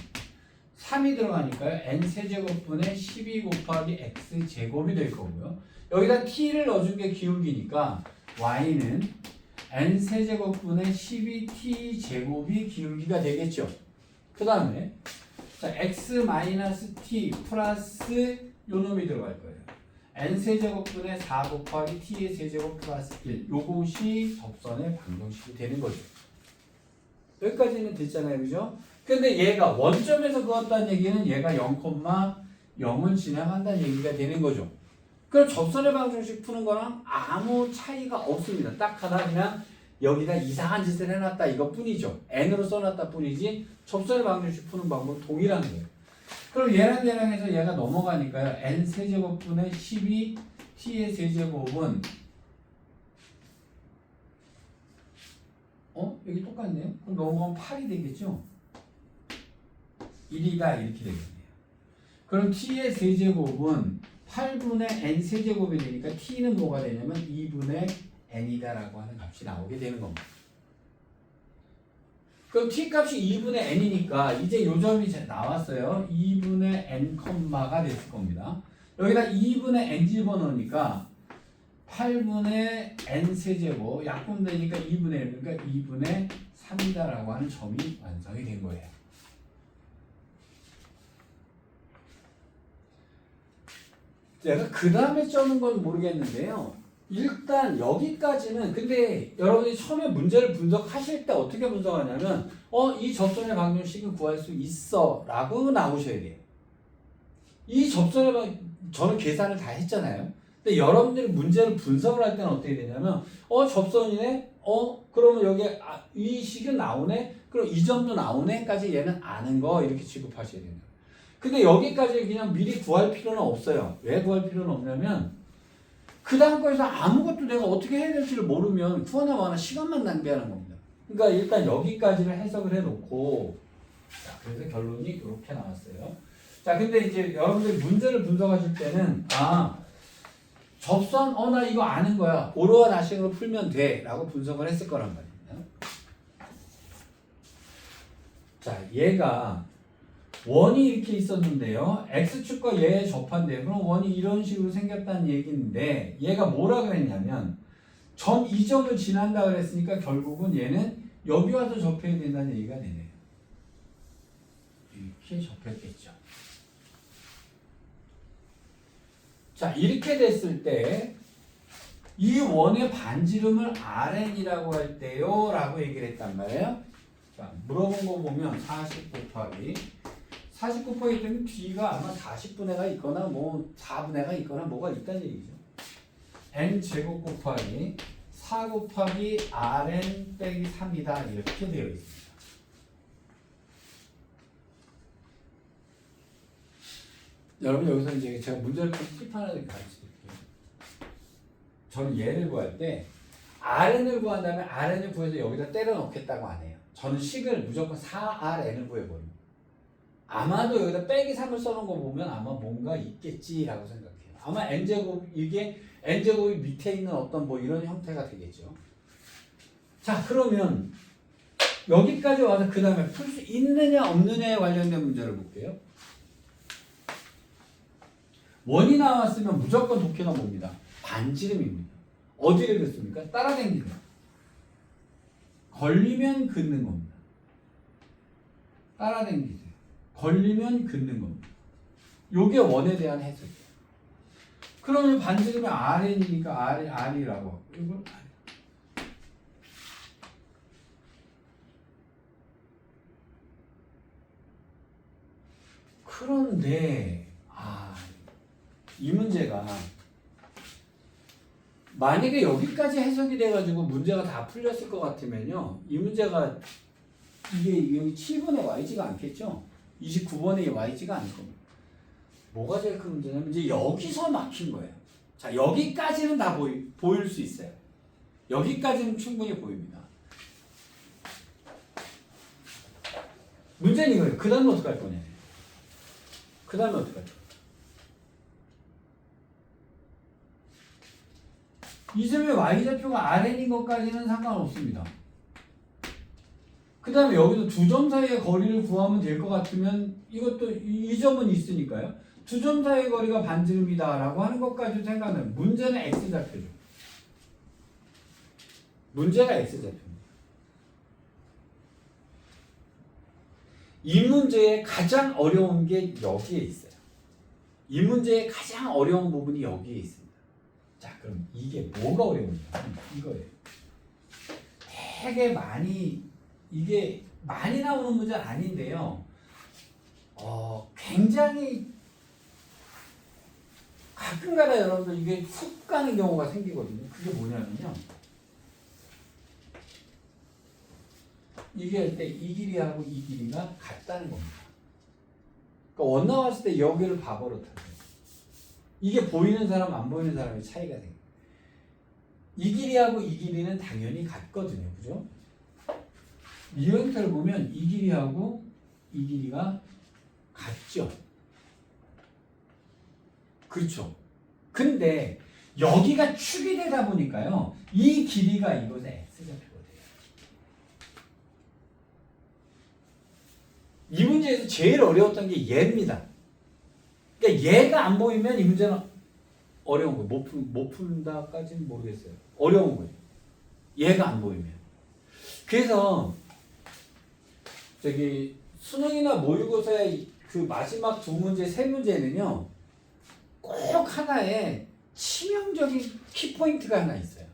3이 들어가니까요. n 세제곱분의 12 곱하기 x 제곱이 될 거고요. 여기다 t를 넣어준 게 기울기니까 y는 n 세제곱분의 12t 제곱이 기울기가 되겠죠. 그 다음에 자 x-t 플러스 요 놈이 들어갈 거예요. n 세제곱분의 4 곱하기 t의 세제곱 플러스 1 요것이 접선의 방정식이 되는 거죠. 여기까지는 됐잖아요. 그죠? 근데 얘가 원점에서 그었다는 얘기는 얘가 0,0을 지나간다는 얘기가 되는 거죠. 그럼 접선의 방정식 푸는 거랑 아무 차이가 없습니다. 딱 하나 그냥 여기다 이상한 짓을 해놨다 이것뿐이죠. n으로 써놨다 뿐이지 접선의 방정식 푸는 방법은 동일한 거예요. 그럼 얘랑 얘랑 해서 얘가 넘어가니까요. n 세제곱분의 12 t의 세제곱은 여기 똑같네요. 그럼 넘어가면 8이 되겠죠. 1이다 이렇게 되겠네요. 그럼 t의 세제곱은 8분의 n 세제곱이 되니까 t는 뭐가 되냐면 2분의 n이다 라고 하는 값이 나오게 되는 겁니다. 그럼 t 값이 2분의 n이니까 이제 요 점이 나왔어요. 2분의 n, 가 됐을 겁니다. 여기다 2분의 n 집어넣으니까 8분의 n 세제곱 약분 되니까 2분의 1, 그러니까 2분의 3이다 라고 하는 점이 완성이 된 거예요. 제가 그 다음에 써는 건 모르겠는데요. 일단 여기까지는 근데 여러분이 처음에 문제를 분석하실 때 어떻게 분석하냐면 이 접선의 방정식은 구할 수 있어 라고 나오셔야 돼요. 이 접선의 저는 계산을 다 했잖아요. 근데 여러분들이 문제를 분석을 할 때는 어떻게 되냐면 접선이네 그러면 여기 이 식은 나오네 그럼 이 점도 나오네까지 얘는 아는 거 이렇게 취급하셔야 돼요. 근데 여기까지 그냥 미리 구할 필요는 없어요. 왜 구할 필요는 없냐면 그 다음 거에서 아무것도 내가 어떻게 해야 될지를 모르면 구하나 마나 시간만 낭비하는 겁니다. 그러니까 일단 여기까지를 해석을 해놓고 자, 그래서 결론이 이렇게 나왔어요. 자, 근데 이제 여러분들이 문제를 분석하실 때는 접선 나 이거 아는 거야. 오로와 나싱으로 풀면 돼 라고 분석을 했을 거란 말입니다. 자, 얘가 원이 이렇게 있었는데요. x축과 얘에 접한대요. 그럼 원이 이런 식으로 생겼다는 얘기인데 얘가 뭐라 그랬냐면 점 이 점을 지난다 그랬으니까 결국은 얘는 여기 와서 접해야 된다는 얘기가 되네요. 이렇게 접했겠죠. 자, 이렇게 됐을 때 이 원의 반지름을 Rn이라고 할 때요 라고 얘기를 했단 말이에요. 자, 물어본 거 보면 40 곱하기 49%면 B가 아마 40분의 가 있거나 뭐 4분의 가 있거나 뭐가 있다는 얘기죠. N제곱 곱하기 4 곱하기 Rn 빼기 3이다 이렇게 되어 있습니다. 여러분 여기서 이제 제가 문제를 좀 팁 하나 가르쳐 드릴게요. 저는 얘를 구할 때 Rn을 구한 다음에 Rn을 구해서 여기다 때려 넣겠다고 안 해요. 저는 식을 무조건 4Rn을 구해버립니다. 아마도 여기다 빼기 3을 써놓은 거 보면 아마 뭔가 있겠지라고 생각해요. 아마 n제곱 이게 n제곱이 밑에 있는 어떤 뭐 이런 형태가 되겠죠. 자 그러면 여기까지 와서 그 다음에 풀 수 있느냐 없느냐에 관련된 문제를 볼게요. 원이 나왔으면 무조건 독해가 뭡니다. 반지름입니다. 어디를 긋습니까? 따라당기는. 걸리면 긋는 겁니다. 따라당기세요. 걸리면 긋는 겁니다. 요게 원에 대한 해석이에요. 그러면 반지름이 R이니까 R이라고. 이걸 그런데 이 문제가 만약에 여기까지 해석이 돼가지고 문제가 다 풀렸을 것 같으면요, 이 문제가 이게 여기 7번에 y지가 않겠죠? 29번에 y지가 않을 겁니다. 뭐가 제일 큰 문제냐면 이제 여기서 막힌 거예요. 자 여기까지는 다 보일 수 있어요. 여기까지는 충분히 보입니다. 문제는 이거예요. 그 다음에 어떻게 할 거냐? 그 다음에 어떻게 할 거냐? 이 점의 y좌표가 Rn인 것까지는 상관없습니다. 그 다음에 여기서 두 점 사이의 거리를 구하면 될 것 같으면 이것도 이 점은 있으니까요. 두 점 사이의 거리가 반지름이다 라고 하는 것까지 생각하면 문제는 x좌표죠. 문제가 x좌표입니다. 이 문제의 가장 어려운 게 여기에 있어요. 이 문제의 가장 어려운 부분이 여기에 있습니다. 자, 그럼 이게 뭐가 어려우냐? 이거예요. 되게 이게 많이 나오는 문제는 아닌데요. 굉장히 가끔가다 여러분들 이게 훅 가는 경우가 생기거든요. 그게 뭐냐면요. 이게 할 때 이 길이하고 이 길이가 같다는 겁니다. 그러니까 원 나왔을 때 여기를 봐버릇하세요. 이게 보이는 사람 안 보이는 사람의 차이가 생겨요. 이 길이하고 이 길이는 당연히 같거든요. 그죠? 이 형태를 보면 이 길이하고 이 길이가 같죠. 그렇죠. 근데 여기가 축이 되다 보니까요. 이 길이가 이것의 x좌표가 돼요. 이 문제에서 제일 어려웠던 게 얘입니다. 그러니까 얘가 안 보이면 이 문제는 어려운 거예요. 못 푼다까지는 모르겠어요. 어려운 거예요. 얘가 안 보이면. 그래서 저기 수능이나 모의고사의 그 마지막 두 문제, 세 문제는요. 꼭 하나의 치명적인 키포인트가 하나 있어요.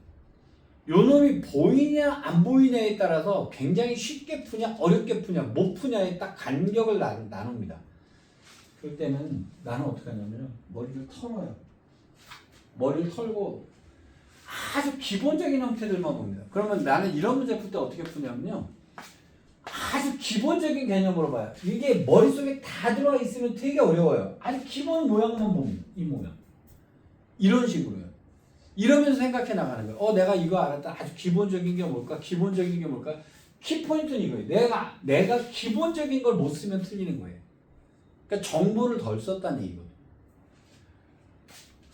요 놈이 보이냐 안 보이냐에 따라서 굉장히 쉽게 푸냐 어렵게 푸냐 못 푸냐에 딱 간격을 나눕니다. 그럴 때는 나는 어떻게 하냐면 머리를 털어요. 머리를 털고 아주 기본적인 형태들만 봅니다. 그러면 나는 이런 문제 풀 때 어떻게 푸냐면요. 아주 기본적인 개념으로 봐요. 이게 머릿속에 다 들어와 있으면 되게 어려워요. 아주 기본 모양만 봅니다. 이 모양. 이런 식으로요. 이러면서 생각해 나가는 거예요. 내가 이거 알았다. 아주 기본적인 게 뭘까? 기본적인 게 뭘까? 키포인트는 이거예요. 내가 기본적인 걸 못 쓰면 틀리는 거예요. 그러니까 정보를 덜 썼다는 얘기거든요.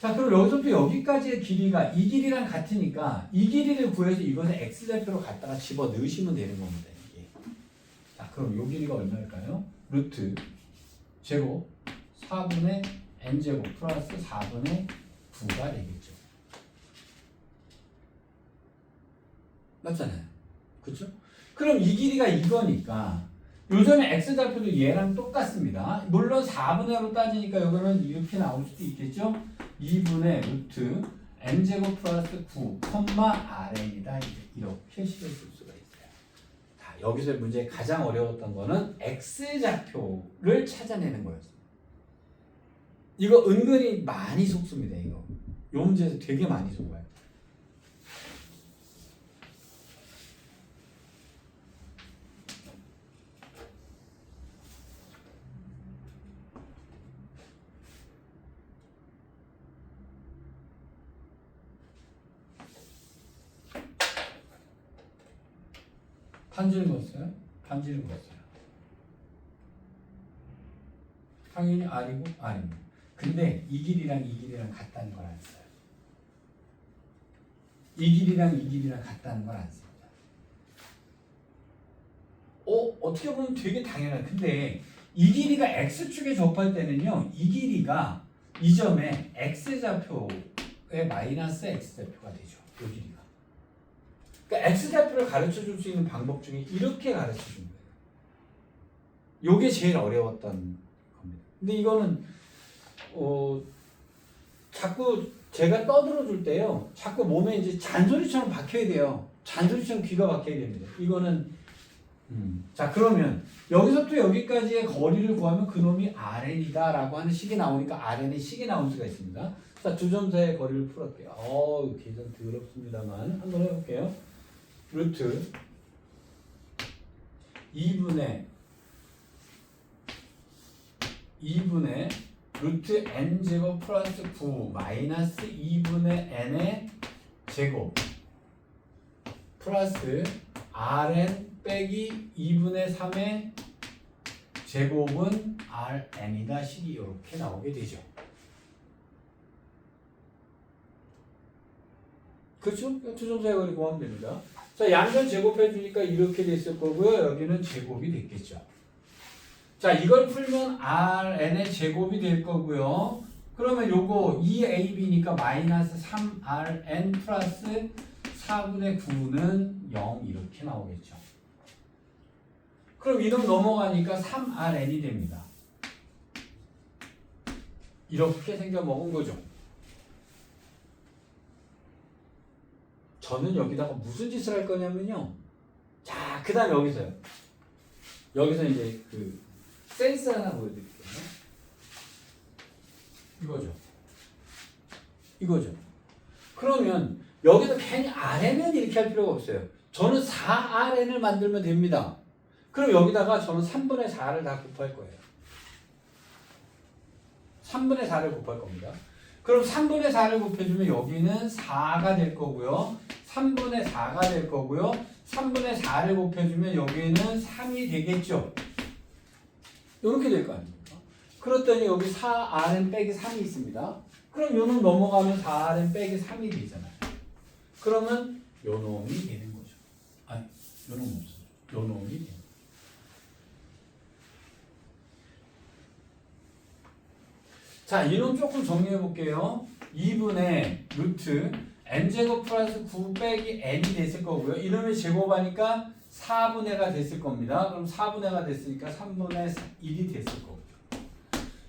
자, 그럼 여기서부터 여기까지의 길이가 이 길이랑 같으니까 이 길이를 구해서 이것을 x좌표로 갖다가 집어 넣으시면 되는 겁니다. 이게. 자, 그럼 이 길이가 얼마일까요? 루트 제곱 4분의 n제곱 플러스 4분의 9가 되겠죠. 맞잖아요. 그렇죠? 그럼 이 길이가 이거니까 요즘에 x좌표도 얘랑 똑같습니다. 물론 4분의로 따지니까 여기는 이렇게 나올 수도 있겠죠? 2분의 루트 n제곱 플러스 9, Rn이다. 이렇게 식을 쓸 수가 있어요. 자, 여기서 문제 가장 어려웠던 거는 X좌표를 찾아내는 거였어요. 이거 은근히 많이 속습니다. 이거. 요 문제에서 되게 많이 속아요. 반지를 그었어요? 반지를 그었어요. 당연히 R이고 R입니다. 근데 이 길이랑 이 길이랑 같다는 걸 안 써요. 이 길이랑 이 길이랑 같다는 걸 안 씁니다. 어떻게 보면 되게 당연한. 근데 이 길이가 X축에 접할 때는요. 이 길이가 이 점에 X좌표의 마이너스 X좌표가 되죠. 이 길이가. 그러니까 X좌표를 가르쳐 줄 수 있는 방법 중에 이렇게 가르쳐 준 거예요. 요게 제일 어려웠던 겁니다. 근데 이거는 자꾸 제가 떠들어 줄 때요. 자꾸 몸에 이제 잔소리처럼 박혀야 돼요. 잔소리처럼 귀가 박혀야 됩니다. 이거는 자, 그러면 여기서부터 여기까지의 거리를 구하면 그놈이 RN이다 라고 하는 식이 나오니까 RN의 식이 나올 수가 있습니다. 자, 두 점 사이의 거리를 풀었게요. 계산 더럽습니다만 한번 해볼게요. 루트 2분의 루트 n제곱 플러스 9 마이너스 2분의 n의 제곱 플러스 rn 빼기 2분의 3의 제곱은 rn이다 식이 이렇게 나오게 되죠. 그렇죠? 두 점 사이 거리 구하면 됩니다. 자, 양변 제곱해 주니까 이렇게 됐을 거고요. 여기는 제곱이 됐겠죠. 자, 이걸 풀면 rn의 제곱이 될 거고요. 그러면 요거 2ab니까 마이너스 3rn 플러스 4분의 9는 0 이렇게 나오겠죠. 그럼 이놈 넘어가니까 3rn이 됩니다. 이렇게 생겨 먹은 거죠. 저는 여기다가 무슨 짓을 할 거냐면요. 자, 그 다음에 여기서요. 여기서 이제 그 센스 하나 보여드릴게요. 이거죠. 그러면 여기서 괜히 RN은 이렇게 할 필요가 없어요. 저는 4RN을 만들면 됩니다. 그럼 여기다가 저는 3분의 4를 다 곱할 거예요. 3분의 4를 곱할 겁니다. 그럼 3분의 4를 곱해주면 여기는 4가 될 거고요. 3분의 4가 될 거고요. 3분의 4를 곱해주면 여기는 3이 되겠죠. 이렇게 될 거 아닙니까? 그렇더니 여기 4rn 빼기 3이 있습니다. 그럼 요놈 넘어가면 4rn 빼기 3이 되잖아요. 그러면 요 놈이 되는 거죠. 아니, 요 놈 없어요. 요 놈이 되는 거죠. 자, 이놈 조금 정리해 볼게요. 2분의 루트 n제곱 플러스 9 빼기 n이 됐을 거고요. 이놈의 제곱하니까 4분의가 됐을 겁니다. 그럼 4분의가 됐으니까 3분의 1이 됐을 거고요.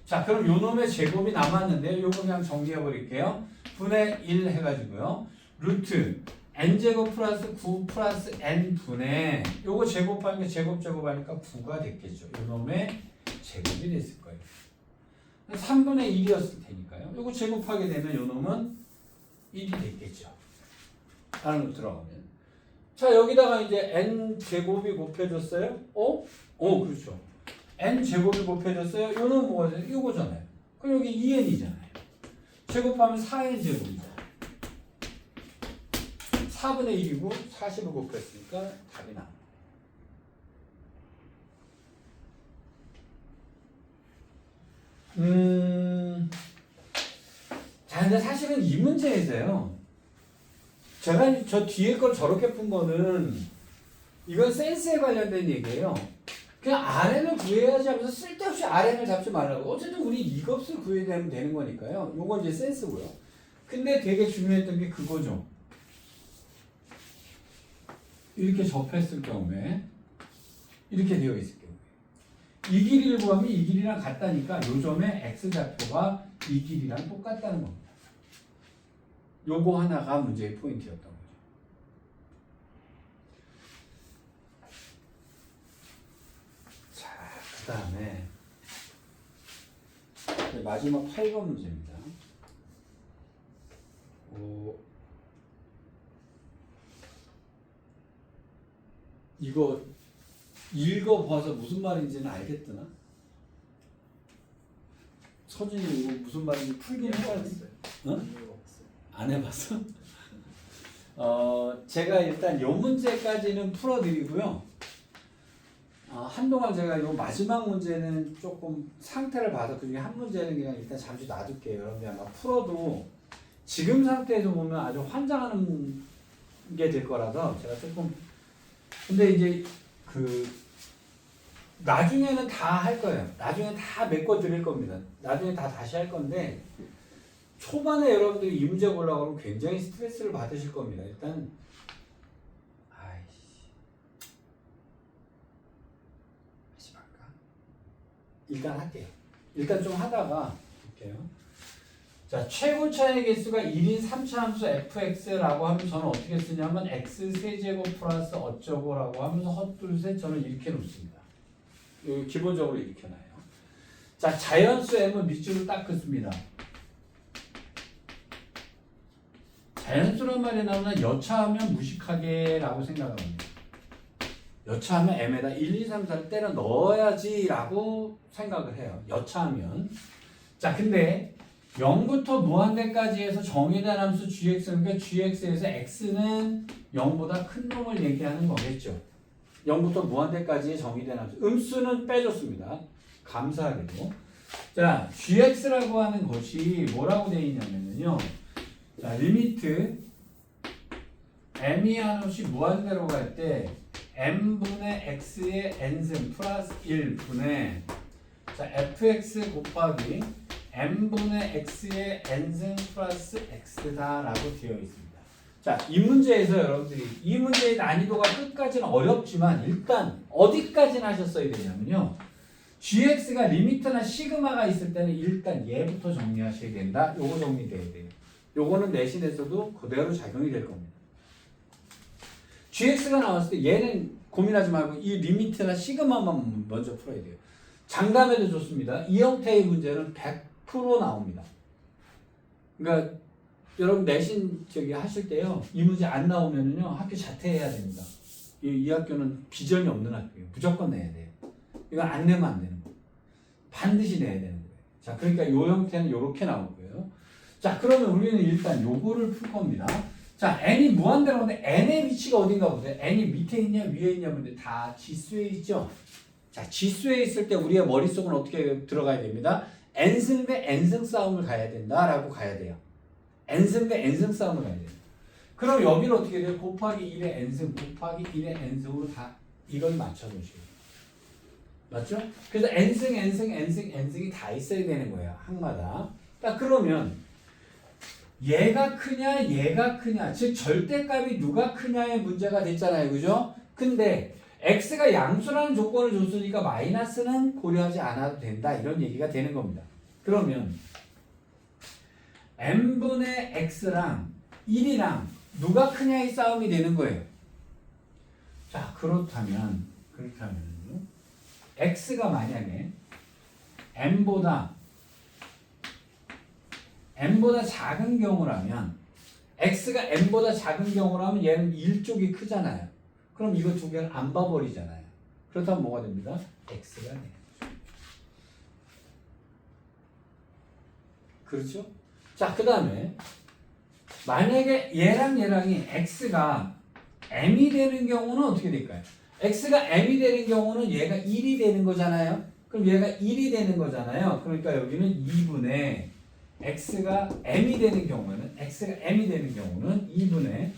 자, 그럼 요놈의 제곱이 남았는데 요거 그냥 정리해 버릴게요. 분의 1 해가지고요. 루트 n제곱 플러스 9 플러스 n분의 요거 제곱하니까 제곱하니까 9가 됐겠죠. 요놈의 제곱이 됐을 거예요. 3분의 1이었을 테니까요. 요거 제곱하게 되면 요놈은 1이 됐겠죠. 다른 거 들어가면. 자, 여기다가 이제 n 제곱이 곱해졌어요. 그렇죠. n 제곱이 곱해졌어요. 요놈은 뭐가 돼요? 요거잖아요. 그럼 여기 2n이잖아요. 제곱하면 4n 제곱이잖아요. 4분의 1이고 40을 곱했으니까 답이 나옵니다. 자, 근데 사실은 이 문제에서요. 제가 저 뒤에 걸 저렇게 푼 거는 이건 센스에 관련된 얘기예요. 그냥 RN을 구해야지 하면서 쓸데없이 RN을 잡지 말라고. 어쨌든 우리 이 값을 구해야 되는 거니까요. 요건 이제 센스고요. 근데 되게 중요했던 게 그거죠. 이렇게 접했을 경우에 이렇게 되어 있을 경우에 이 길이를 구하면 이 길이랑 같다니까 요 점의 X좌표가 이 길이랑 똑같다는 겁니다. 요거 하나가 문제의 포인트였던 거죠. 그 다음에 마지막 8번 문제입니다. 이거 읽어봐서 무슨 말인지는 알겠더나? 서진이 이거 무슨 말인지 풀긴 해봤어요. 어? 안 해봤어? 제가 일단 이 문제까지는 풀어드리고요. 한동안 제가 이 마지막 문제는 조금 상태를 봐서 그 중에 한 문제는 그냥 일단 잠시 놔둘게요. 여러분이 아마 풀어도 지금 상태에서 보면 아주 환장하는 게 될 거라서 제가 조금 근데 이제 나중에는 다 할 거예요. 나중에 다 메꿔 드릴 겁니다. 나중에 다 다시 할 건데 초반에 여러분들이 이 문제 보려고 하면 굉장히 스트레스를 받으실 겁니다. 일단 하지 말까? 일단 할게요. 일단 좀 하다가 볼게요. 자, 최고 차의 개수가 1인 3차 함수 fx라고 하면 저는 어떻게 쓰냐면 x 세제곱 플러스 어쩌고라고 하면서 헛둘셋 저는 이렇게 놓습니다. 기본적으로 이렇게 놔요. 자, 자연수 m은 밑줄을 딱 긋습니다. 자연수란 말이 나오면 여차하면 무식하게 라고 생각을 합니다. 여차하면 m에다 1, 2, 3, 4를 때려 넣어야지 라고 생각을 해요. 여차하면. 자, 근데 0부터 무한대까지 해서 정의된 함수 gx니까 gx에서 x는 0보다 큰 놈을 얘기하는 거겠죠. 0부터 무한대까지의 정의된 함수. 음수는 빼줬습니다. 감사하게도. 자, gx라고 하는 것이 뭐라고 되어 있냐면요. 자, 리미트 m이 한없이 무한대로 갈 때 m분의 x의 n승 플러스 1분의 자, fx 곱하기 m분의 x의 n승 플러스 x다라고 되어 있습니다. 자, 이 문제에서 여러분들이 이 문제의 난이도가 끝까지는 어렵지만 일단 어디까지는 하셨어야 되냐면요. gx가 리미트나 시그마가 있을 때는 일단 얘부터 정리하셔야 된다. 요거 정리돼야 돼요. 요거는 내신에서도 그대로 작용이 될 겁니다. gx가 나왔을 때 얘는 고민하지 말고 이 리미트나 시그마만 먼저 풀어야 돼요. 장담해도 좋습니다. 이 형태의 문제는 100% 나옵니다. 그러니까 여러분 내신 하실 때요. 이 문제 안 나오면은요. 학교 자퇴해야 됩니다. 이 학교는 비전이 없는 학교예요. 무조건 내야 돼요. 이건 안 내면 안 되는 거예요. 반드시 내야 되는 거예요. 자, 그러니까 이 형태는 이렇게 나올 거예요. 자, 그러면 우리는 일단 요거를 풀 겁니다. 자, n이 무한대로 오는데 n의 위치가 어딘가 보세요. n이 밑에 있냐 위에 있냐 근데 다 지수에 있죠. 자, 지수에 있을 때 우리의 머릿속은 어떻게 들어가야 됩니다. n승 대 n승 싸움을 가야 된다라고 가야 돼요. n승 대 n승 싸움을 가야 돼요. 그럼 여기는 어떻게 돼요? 곱하기 1의 n승 곱하기 1의 n승으로 다 이걸 맞춰놓으시고 맞죠? 그래서 n승, n승, n승, n승이 다 있어야 되는 거예요. 항마다. 딱 그러면 얘가 크냐 얘가 크냐 즉 절대값이 누가 크냐의 문제가 됐잖아요. 그죠? 근데 x가 양수라는 조건을 줬으니까 마이너스는 고려하지 않아도 된다. 이런 얘기가 되는 겁니다. 그러면 m분의 x랑 1이랑 누가 크냐의 싸움이 되는 거예요. 자, 그렇다면요. x가 만약에 m보다 작은 경우라면 x가 m보다 작은 경우라면 얘는 1쪽이 크잖아요. 그럼 이거 두 개를 안 봐버리잖아요. 그렇다면 뭐가 됩니다? x가 돼요. 그렇죠? 자, 그 다음에 만약에 얘랑이 x가 m이 되는 경우는 어떻게 될까요? x가 m이 되는 경우는 얘가 1이 되는 거잖아요. 그럼 얘가 1이 되는 거잖아요. 그러니까 여기는 2분의 x가 m이 되는 경우는 2분의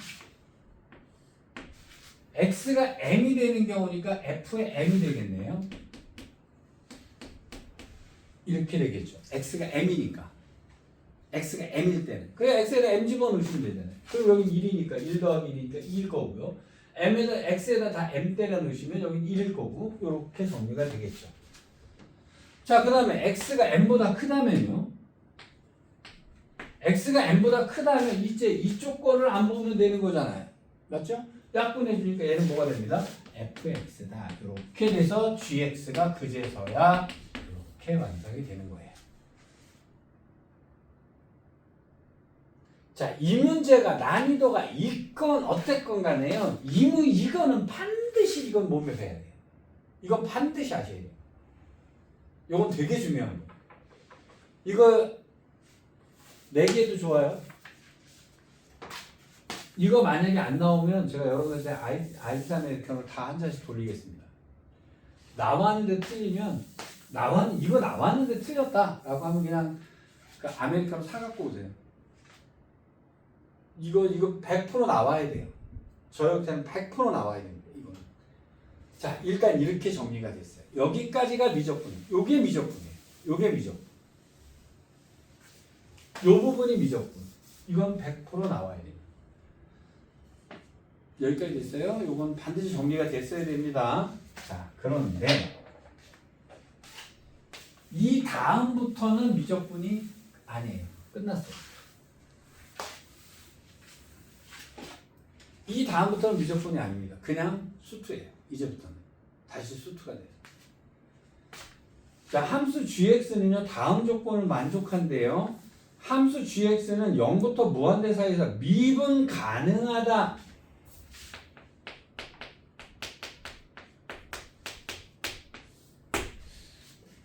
x가 m이 되는 경우니까 f의 m이 되겠네요. 이렇게 되겠죠. x가 m이니까. x가 m일 때는. 그래 x에다 m 집어넣으시면 되잖아요. 그럼 여기 1이니까 1 더하기 1이니까 2일 거고요. x에다 다 m 때려 넣으시면 여기 1일 거고 이렇게 정리가 되겠죠. 자, 그 다음에 x가 m보다 크다면요. x가 m보다 크다면 이제 이쪽 거를 안 보면 되는 거잖아요. 맞죠? 약분해 주니까 얘는 뭐가 됩니다? fx다. 이렇게 돼서 gx가 그제서야 이렇게 완성이 되는 거예요. 자, 이 문제가 난이도가 있건 어쨌건 간에요. 이거는 반드시 이건 몸에 배야 돼요. 이건 반드시 아셔야 돼요. 이건 되게 중요한 거예요. 이거 내기해도 좋아요. 이거 만약에 안 나오면 제가 여러분한테 아이스 아메리카노를 다 한 잔씩 돌리겠습니다. 나왔는데 틀리면 이거 나왔는데 틀렸다라고 하면 그냥 그 아메리카노 사갖고 오세요. 이거 100% 나와야 돼요. 저 형태는 100% 나와야 됩니다. 이거는. 자, 일단 이렇게 정리가 됐어요. 여기까지가 미적분. 요게 미적분이에요. 요게 미적분. 요 부분이 미적분. 이건 100% 나와야 돼요. 여기까지 됐어요. 요건 반드시 정리가 됐어야 됩니다. 자, 그런데 이 다음부터는 미적분이 아니에요. 끝났어요. 이 다음부터는 미적분이 아닙니다. 그냥 수투예요. 이제부터는. 다시 수투가 돼요. 자, 함수 gx는요. 다음 조건을 만족한대요. 함수 gx는 0부터 무한대 사이에서 미분 가능하다.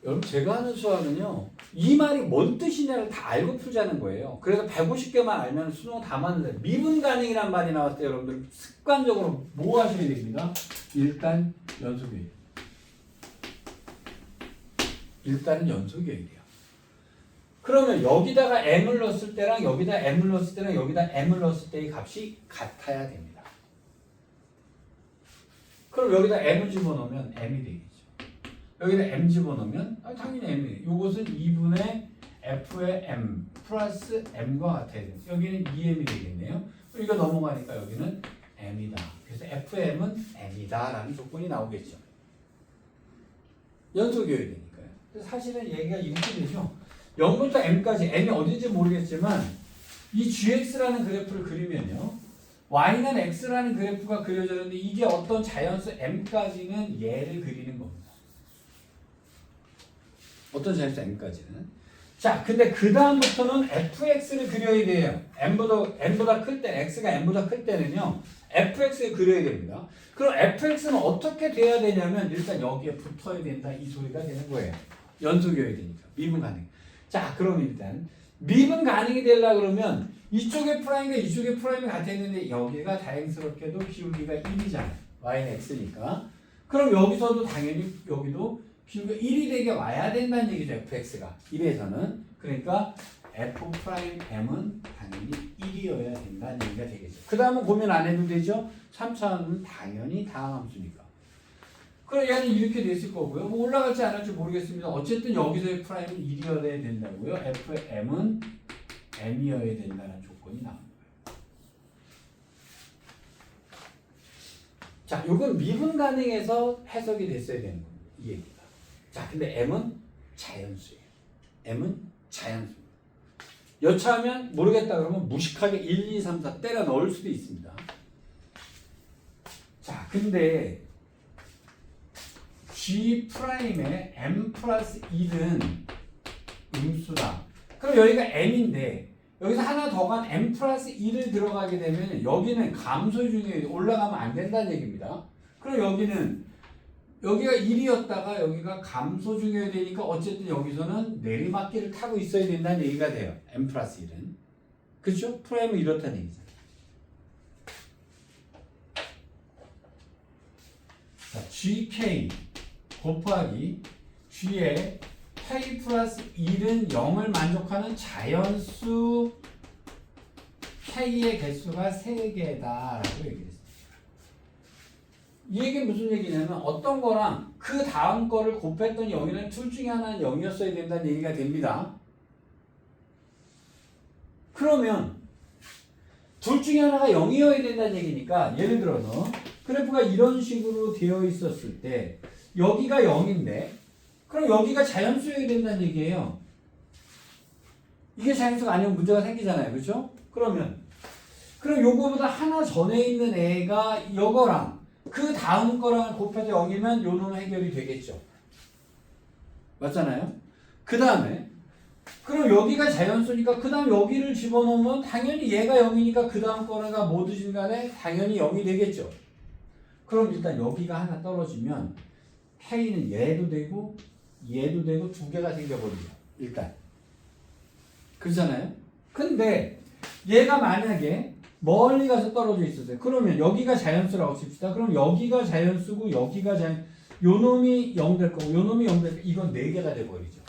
여러분 제가 하는 수학은요. 이 말이 뭔 뜻이냐를 다 알고 풀자는 거예요. 그래서 150개만 알면 수능 다 맞는데 미분 가능이란 말이 나왔을 때 여러분들 습관적으로 뭐 하셔야 됩니다. 일단 연속이에요. 일단은 연속이에요. 그러면 여기다가 m을 넣었을 때랑 여기다 m을 넣었을 때랑 여기다 m을 넣었을 때의 값이 같아야 됩니다. 그럼 여기다 m을 집어넣으면 m이 되겠죠. 여기다 m 집어넣으면 당연히 m이에요. 이것은 2분의 f의 m 플러스 m과 같아야 돼요. 여기는 2m이 되겠네요. 이거 넘어가니까 여기는 m이다. 그래서 f의 m은 m이다 라는 조건이 나오겠죠. 연속이어야 되니까요. 그래서 사실은 얘기가 이렇게 되죠. 0부터 m까지 m이 어딘지 모르겠지만 이 gx라는 그래프를 그리면요. y는 x라는 그래프가 그려졌는데 이게 어떤 자연수 m까지는 얘를 그리는 겁니다. 어떤 자연수 m까지는. 자, 근데 그 다음부터는 fx를 그려야 돼요. m보다 클 때, x가 m보다 클 때는요. fx를 그려야 됩니다. 그럼 fx는 어떻게 돼야 되냐면 일단 여기에 붙어야 된다. 이 소리가 되는 거예요. 연속이어야 되니까. 미분 가능. 자, 그럼 일단 미분 가능이 되려고 그러면 이쪽의 프라임과 이쪽의 프라임이 같아 있는데 여기가 다행스럽게도 기울기가 1이잖아요. y는 x니까. 그럼 여기서도 당연히 여기도 기울기가 1이 되게 와야 된다는 얘기죠. fx가. 1에서는. 그러니까 f'm은 당연히 1이어야 된다는 얘기가 되겠죠. 그 다음은 고민 안 해도 되죠. 3차원은 당연히 다음 함수니까. 그럼 얘는 이렇게 됐을 거고요. 뭐 올라갈지 안 할지 모르겠습니다. 어쨌든 여기서의 프라임은 1이어야 된다고요. fm은 m이어야 된다는 조건이 나온 거예요. 자, 요건 미분 가능해서 해석이 됐어야 되는 겁니다. 이 얘기가. 자, 근데 m은 자연수예요. m은 자연수입니다. 여차하면 모르겠다 그러면 무식하게 1, 2, 3, 4 때려 넣을 수도 있습니다. 자, 근데 G'의 m 플러스 1은 음수다. 그럼 여기가 m인데 여기서 하나 더 간 m 플러스 1을 들어가게 되면 여기는 감소 중에 올라가면 안 된다는 얘기입니다. 그럼 여기가 1이었다가 여기가 감소 중이어야 되니까 어쨌든 여기서는 내리막길을 타고 있어야 된다는 얘기가 돼요. m 플러스 1은. 그렇죠? 프라임은 이렇다는 얘기죠. 자, gk 곱하기 g의 k 플러스 1은 0을 만족하는 자연수 k의 개수가 3개다라고 얘기했습니다. 이 얘기는 무슨 얘기냐면 어떤 거랑 그 다음 거를 곱했던 0이라는 둘 중에 하나는 0이었어야 된다는 얘기가 됩니다. 그러면 둘 중에 하나가 0이어야 된다는 얘기니까 예를 들어서 그래프가 이런 식으로 되어 있었을 때 여기가 0인데 그럼 여기가 자연수여야 된다는 얘기예요. 이게 자연수가 아니면 문제가 생기잖아요. 그렇죠? 그럼 요거보다 하나 전에 있는 애가 이거랑 그 다음 거랑 곱해서 0이면 요 놈 해결이 되겠죠. 맞잖아요? 그 다음에 그럼 여기가 자연수니까 그 다음 여기를 집어넣으면 당연히 얘가 0이니까 그 다음 거가 뭐든지 간에 당연히 0이 되겠죠. 그럼 일단 여기가 하나 떨어지면 K는 얘도 되고 얘도 되고 두 개가 생겨버리죠. 일단. 그렇잖아요? 근데 얘가 만약에 멀리 가서 떨어져 있었어요. 그러면 여기가 자연수라고 칩시다. 그럼 여기가 자연수고 여기가 요 놈이 0 될 거고 요 놈이 0 될 거고 이건 4개가 돼버리죠.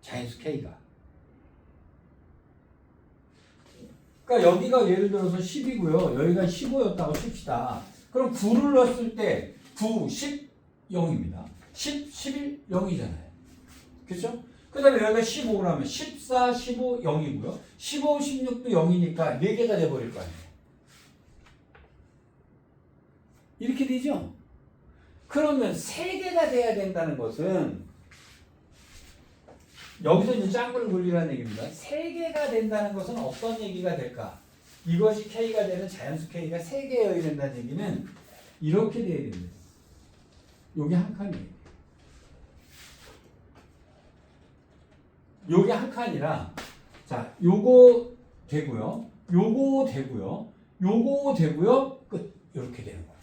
자연수 K가. 그러니까 여기가 예를 들어서 10이고요. 여기가 15였다고 칩시다. 그럼 9를 넣었을 때 9, 10, 0입니다. 10, 11, 0이잖아요. 그렇죠? 그 다음에 여기가 15를 하면 14, 15, 0이고요. 15, 16도 0이니까 4개가 돼버릴 거 아니에요. 이렇게 되죠? 그러면 3개가 돼야 된다는 것은 여기서 이제 짱구를 굴리라는 얘기입니다. 3개가 된다는 것은 어떤 얘기가 될까? 이것이 K가 되는 자연수 K가 3개여야 된다는 얘기는 이렇게 돼야 됩니다. 요게 한 칸이에요. 요게 한 칸이라 자, 요거 되고요. 요거 되고요. 요거 되고요. 끝. 이렇게 되는 거예요.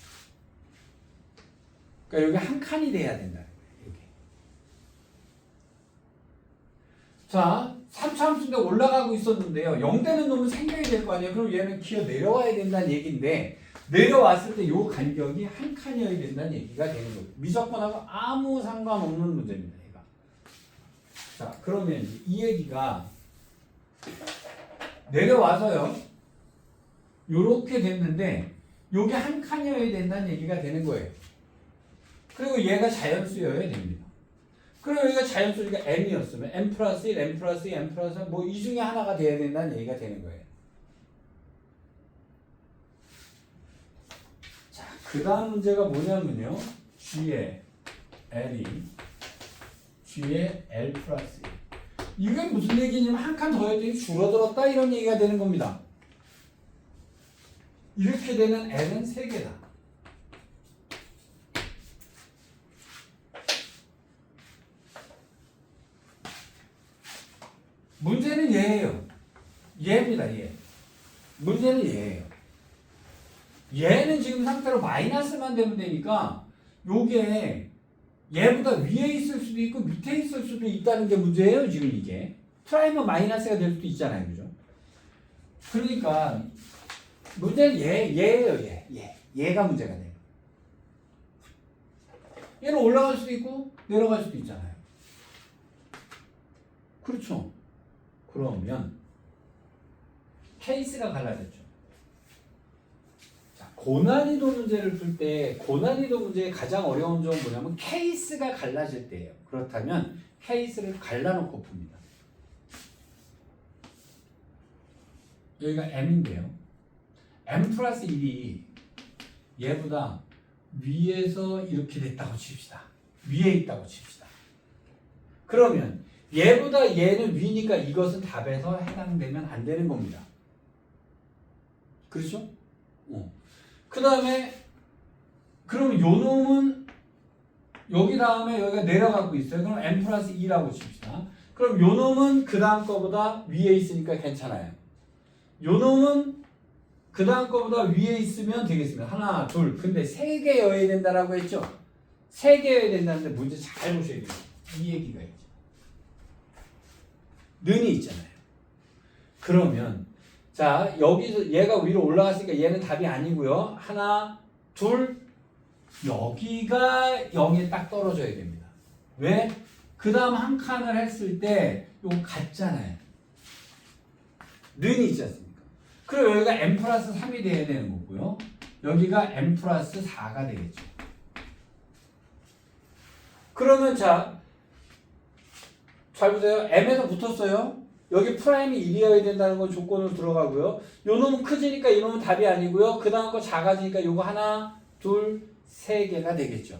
그러니까 여기 한 칸이 돼야 된다. 여기. 자, 3차함수인데 올라가고 있었는데요. 0 되는 놈은 생겨야 될 거 아니에요. 그럼 얘는 기어 내려와야 된다는 얘기인데 내려왔을 때 요 간격이 한 칸이어야 된다는 얘기가 되는 거예요. 미적분하고 아무 상관없는 문제입니다. 얘가. 자, 그러면 이 얘기가 내려와서요. 요렇게 됐는데 요게 한 칸이어야 된다는 얘기가 되는 거예요. 그리고 얘가 자연수여야 됩니다. 그리고 여기가 자연수니까 m이었으면 m 플러스 1, m 플러스 2, m 플러스 3 뭐 이 중에 하나가 돼야 된다는 얘기가 되는 거예요. 자, 그 다음 문제가 뭐냐면요. G의 L이 G의 L 플러스 1. 이게 무슨 얘기냐면 한 칸 더 했더니 줄어들었다 이런 얘기가 되는 겁니다. 이렇게 되는 L은 3개다. 문제는 얘예요. 얘입니다. 얘. 문제는 얘예요. 얘는 지금 상태로 마이너스만 되면 되니까 요게 얘보다 위에 있을 수도 있고 밑에 있을 수도 있다는 게 문제예요. 지금 이게. 프라임은 마이너스가 될 수도 있잖아요. 그죠? 그러니까 문제는 얘예요. 얘가 문제가 돼요. 얘는 올라갈 수도 있고 내려갈 수도 있잖아요. 그렇죠? 그러면 케이스가 갈라졌죠. 자, 고난이도 문제를 풀 때 고난이도 문제의 가장 어려운 점은 뭐냐면 케이스가 갈라질 때예요. 그렇다면 케이스를 갈라놓고 풉니다. 여기가 m인데요. m 플러스 1이 얘보다 위에서 이렇게 됐다고 칩시다. 위에 있다고 칩시다. 그러면 얘보다 얘는 위니까 이것은 답에서 해당되면 안 되는 겁니다. 그렇죠? 그 다음에 그러면 요 놈은 여기 다음에 여기가 내려가고 있어요. 그럼 m 플러스 2라고 칩시다. 그럼 요 놈은 그 다음 거보다 위에 있으니까 괜찮아요. 요 놈은 그 다음 거보다 위에 있으면 되겠습니다. 하나, 둘. 근데 3개여야 된다라고 했죠? 3개여야 된다는데 문제 잘 보셔야 돼요. 이 얘기가 있죠. 는이 있잖아요. 그러면 자, 여기서 얘가 위로 올라갔으니까 얘는 답이 아니고요. 하나, 둘. 여기가 0에 딱 떨어져야 됩니다. 왜? 그 다음 한 칸을 했을 때 요거 같잖아요. 는이 있지 않습니까? 그리고 여기가 m 플러스 3이 돼야 되는 거고요. 여기가 m 플러스 4가 되겠죠. 그러면 자, 잘 보세요. m에서 붙었어요. 여기 프라임이 1이어야 된다는 건 조건으로 들어가고요. 요 놈은 크지니까 이 놈은 답이 아니고요. 그 다음 거 작아지니까 요거 하나, 둘, 3개가 되겠죠.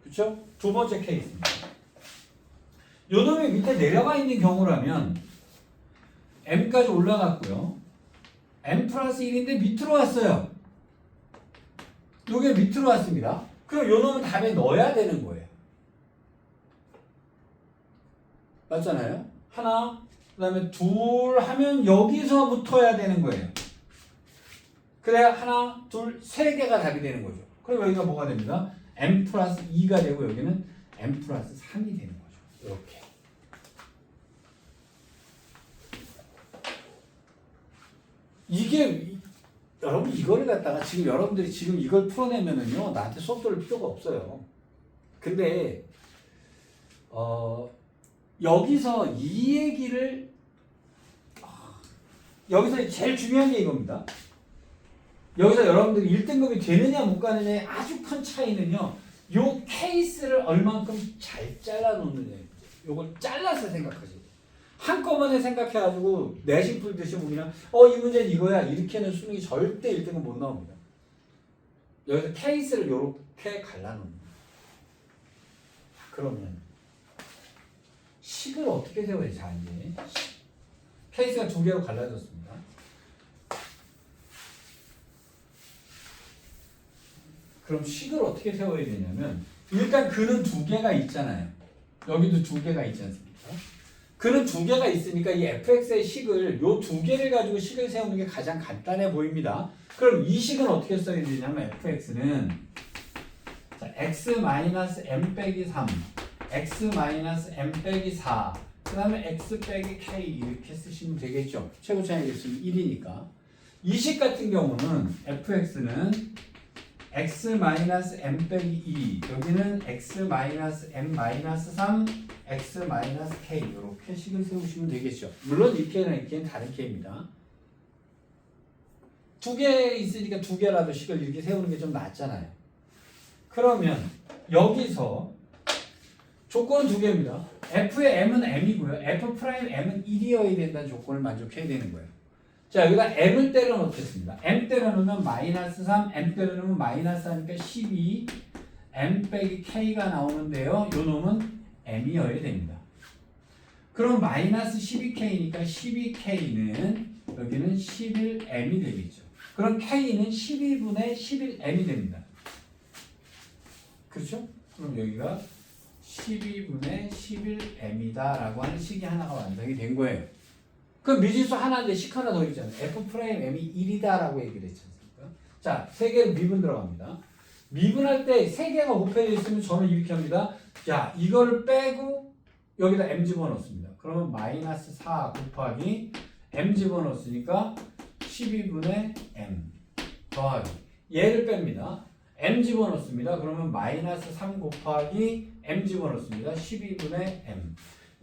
그렇죠? 두 번째 케이스입니다. 요 놈이 밑에 내려가 있는 경우라면 m까지 올라갔고요. m 플러스 1인데 밑으로 왔어요. 요게 밑으로 왔습니다. 그럼 요 놈은 답에 넣어야 되는 거예요. 맞잖아요? 하나, 그 다음에 둘 하면 여기서 붙어야 되는 거예요. 그래야 하나, 둘, 세 개가 답이 되는 거죠. 그럼 여기가 뭐가 됩니다? m 플러스 2가 되고 여기는 m 플러스 3이 되는 거죠. 이렇게. 이게 여러분 이거를 갖다가 지금 여러분들이 지금 이걸 풀어내면은요 나한테 수업 들을 필요가 없어요. 근데 여기서 이 얘기를 여기서 제일 중요한 게 이겁니다. 여기서 여러분들이 1등급이 되느냐 못 가느냐의 아주 큰 차이는요. 요 케이스를 얼만큼 잘 잘라 놓느냐. 요걸 잘라서 생각하시고 한꺼번에 생각해가지고 내신 풀듯이 뭐 그냥 이 문제는 이거야 이렇게는 수능이 절대 1등급 못 나옵니다. 여기서 케이스를 요렇게 갈라놓는 그러면 식을 어떻게 세워야 자 이제 케이스가 두 개로 갈라졌습니다. 그럼 식을 어떻게 세워야 되냐면 일단 근은 두 개가 있잖아요. 여기도 두 개가 있지 않습니까? 근은 두 개가 있으니까 이 fx의 식을 요 두 개를 가지고 식을 세우는 게 가장 간단해 보입니다. 그럼 이 식은 어떻게 써야 되냐면 fx는 자, x-m 빼기 3 x-m 빼기 4 그 다음에 x 빼기 k 이렇게 쓰시면 되겠죠. 최고차이 있으면 1이니까 이 식 같은 경우는 fx는 x-m 빼기 2 여기는 x-m-3 x-k 이렇게 식을 세우시면 되겠죠. 물론 이렇게는 이렇게는 다른 K입니다. 두 개 있으니까 두 개라도 식을 이렇게 세우는 게 좀 낫잖아요. 그러면 여기서 조건은 두 개입니다. f의 m은 m이고요. f'm은 1이어야 된다는 조건을 만족해야 되는 거예요. 자, 여기다 m을 때려 넣겠습니다. m 때려 넣으면 마이너스 3, m 때려 넣으면 마이너스 하니까 12, m 빼기 k가 나오는데요. 요 놈은 m이어야 됩니다. 그럼 마이너스 12k니까 12k는 여기는 11m이 되겠죠. 그럼 k는 12분의 11m이 됩니다. 그렇죠? 그럼 여기가 12분의 11m이다 라고 하는 식이 하나가 완성이 된 거예요. 그럼 미지수 하나인데 식 하나 더 있잖아요. f'm이 1이다 라고 얘기를 했지 않습니까? 자, 세 개는 미분 들어갑니다. 미분할 때 세 개가 곱해져 있으면 저는 이렇게 합니다. 자, 이거를 빼고 여기다 m 집어넣습니다. 그러면 마이너스 4 곱하기 m 집어넣었으니까 12분의 m 더하기 얘를 뺍니다. m 집어넣습니다. 그러면 마이너스 3 곱하기 m 집어넣습니다. 12분의 m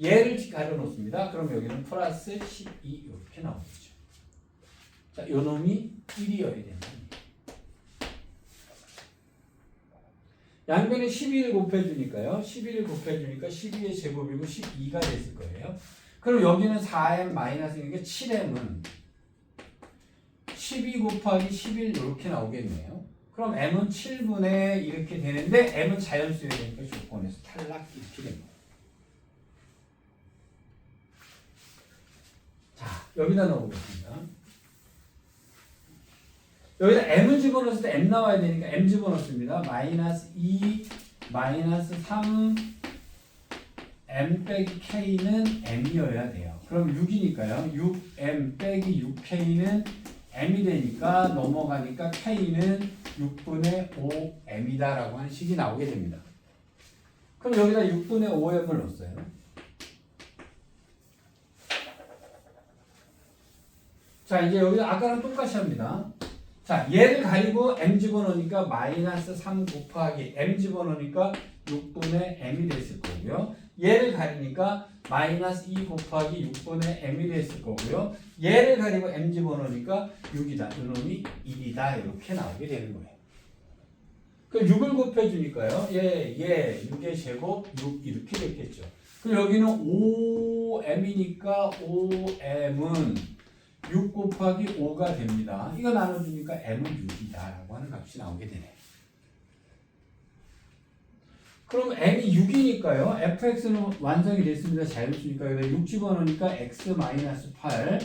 얘를 가려놓습니다. 그럼 여기는 플러스 12 이렇게 나오겠죠. 자, 요 놈이 1이어야 된다. 양변에 12를 곱해주니까요. 12를 곱해주니까 12의 제곱이고 12가 됐을 거예요. 그럼 여기는 4m-이니까 7m은 12 곱하기 11 이렇게 나오겠네요. 그럼 m은 7분의 이렇게 되는데 m은 자연수여야 되니까 조건에서 탈락 이렇게 됩니다. 자, 여기다 넣어보겠습니다. 여기다 m을 집어넣었을 때 m 나와야 되니까 m 집어넣습니다. 마이너스 2, 마이너스 3, m 빼기 k는 m이어야 돼요. 그럼 6이니까요. 6m 빼기 6k는 m이 되니까 넘어가니까 k는 6분의 5m이다 라고 하는 식이 나오게 됩니다. 그럼 여기다 6분의 5m을 넣었어요. 자, 이제 여기다 아까랑 똑같이 합니다. 자, 얘를 가리고 m 집어넣으니까 마이너스 3 곱하기 m 집어넣으니까 6분의 m이 됐을 거고요. 얘를 가리니까 마이너스 2 곱하기 6분의 m이 됐을 거고요. 얘를 가리고 m 집어넣으니까 6이다. 이놈이 1이다. 이렇게 나오게 되는 거예요. 그럼 6을 곱해주니까요. 6의 제곱 6 이렇게 됐겠죠. 그럼 여기는 5m이니까 5m은 6 곱하기 5가 됩니다. 이거 나눠주니까 m은 6이다 라고 하는 값이 나오게 되네요. 그럼 m이 6이니까요. fx는 완성이 됐습니다. 자연수니까 여기다 6 집어넣으니까 x-8,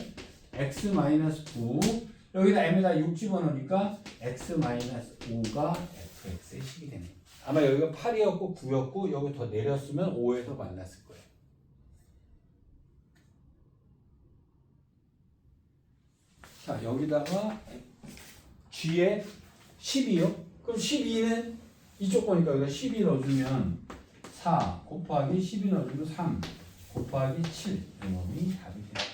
x-9 여기다 m에다 6 집어넣으니까 x-5가 fx의 식이 되네. 아마 여기가 8이었고 9였고 여기 더 내렸으면 5에서 만났을 거예요. 자, 여기다가 g에 12요? 그럼 12는 이쪽 거니까 여기다 12 넣어주면 4 곱하기 12 넣어주면 3 곱하기 7 이놈이 답이 돼요.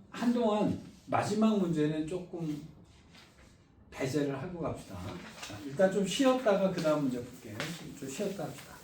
한동안 마지막 문제는 조금 배제를 하고 갑시다. 자, 일단 좀 쉬었다가 그 다음 문제 볼게요. 좀 쉬었다 합시다.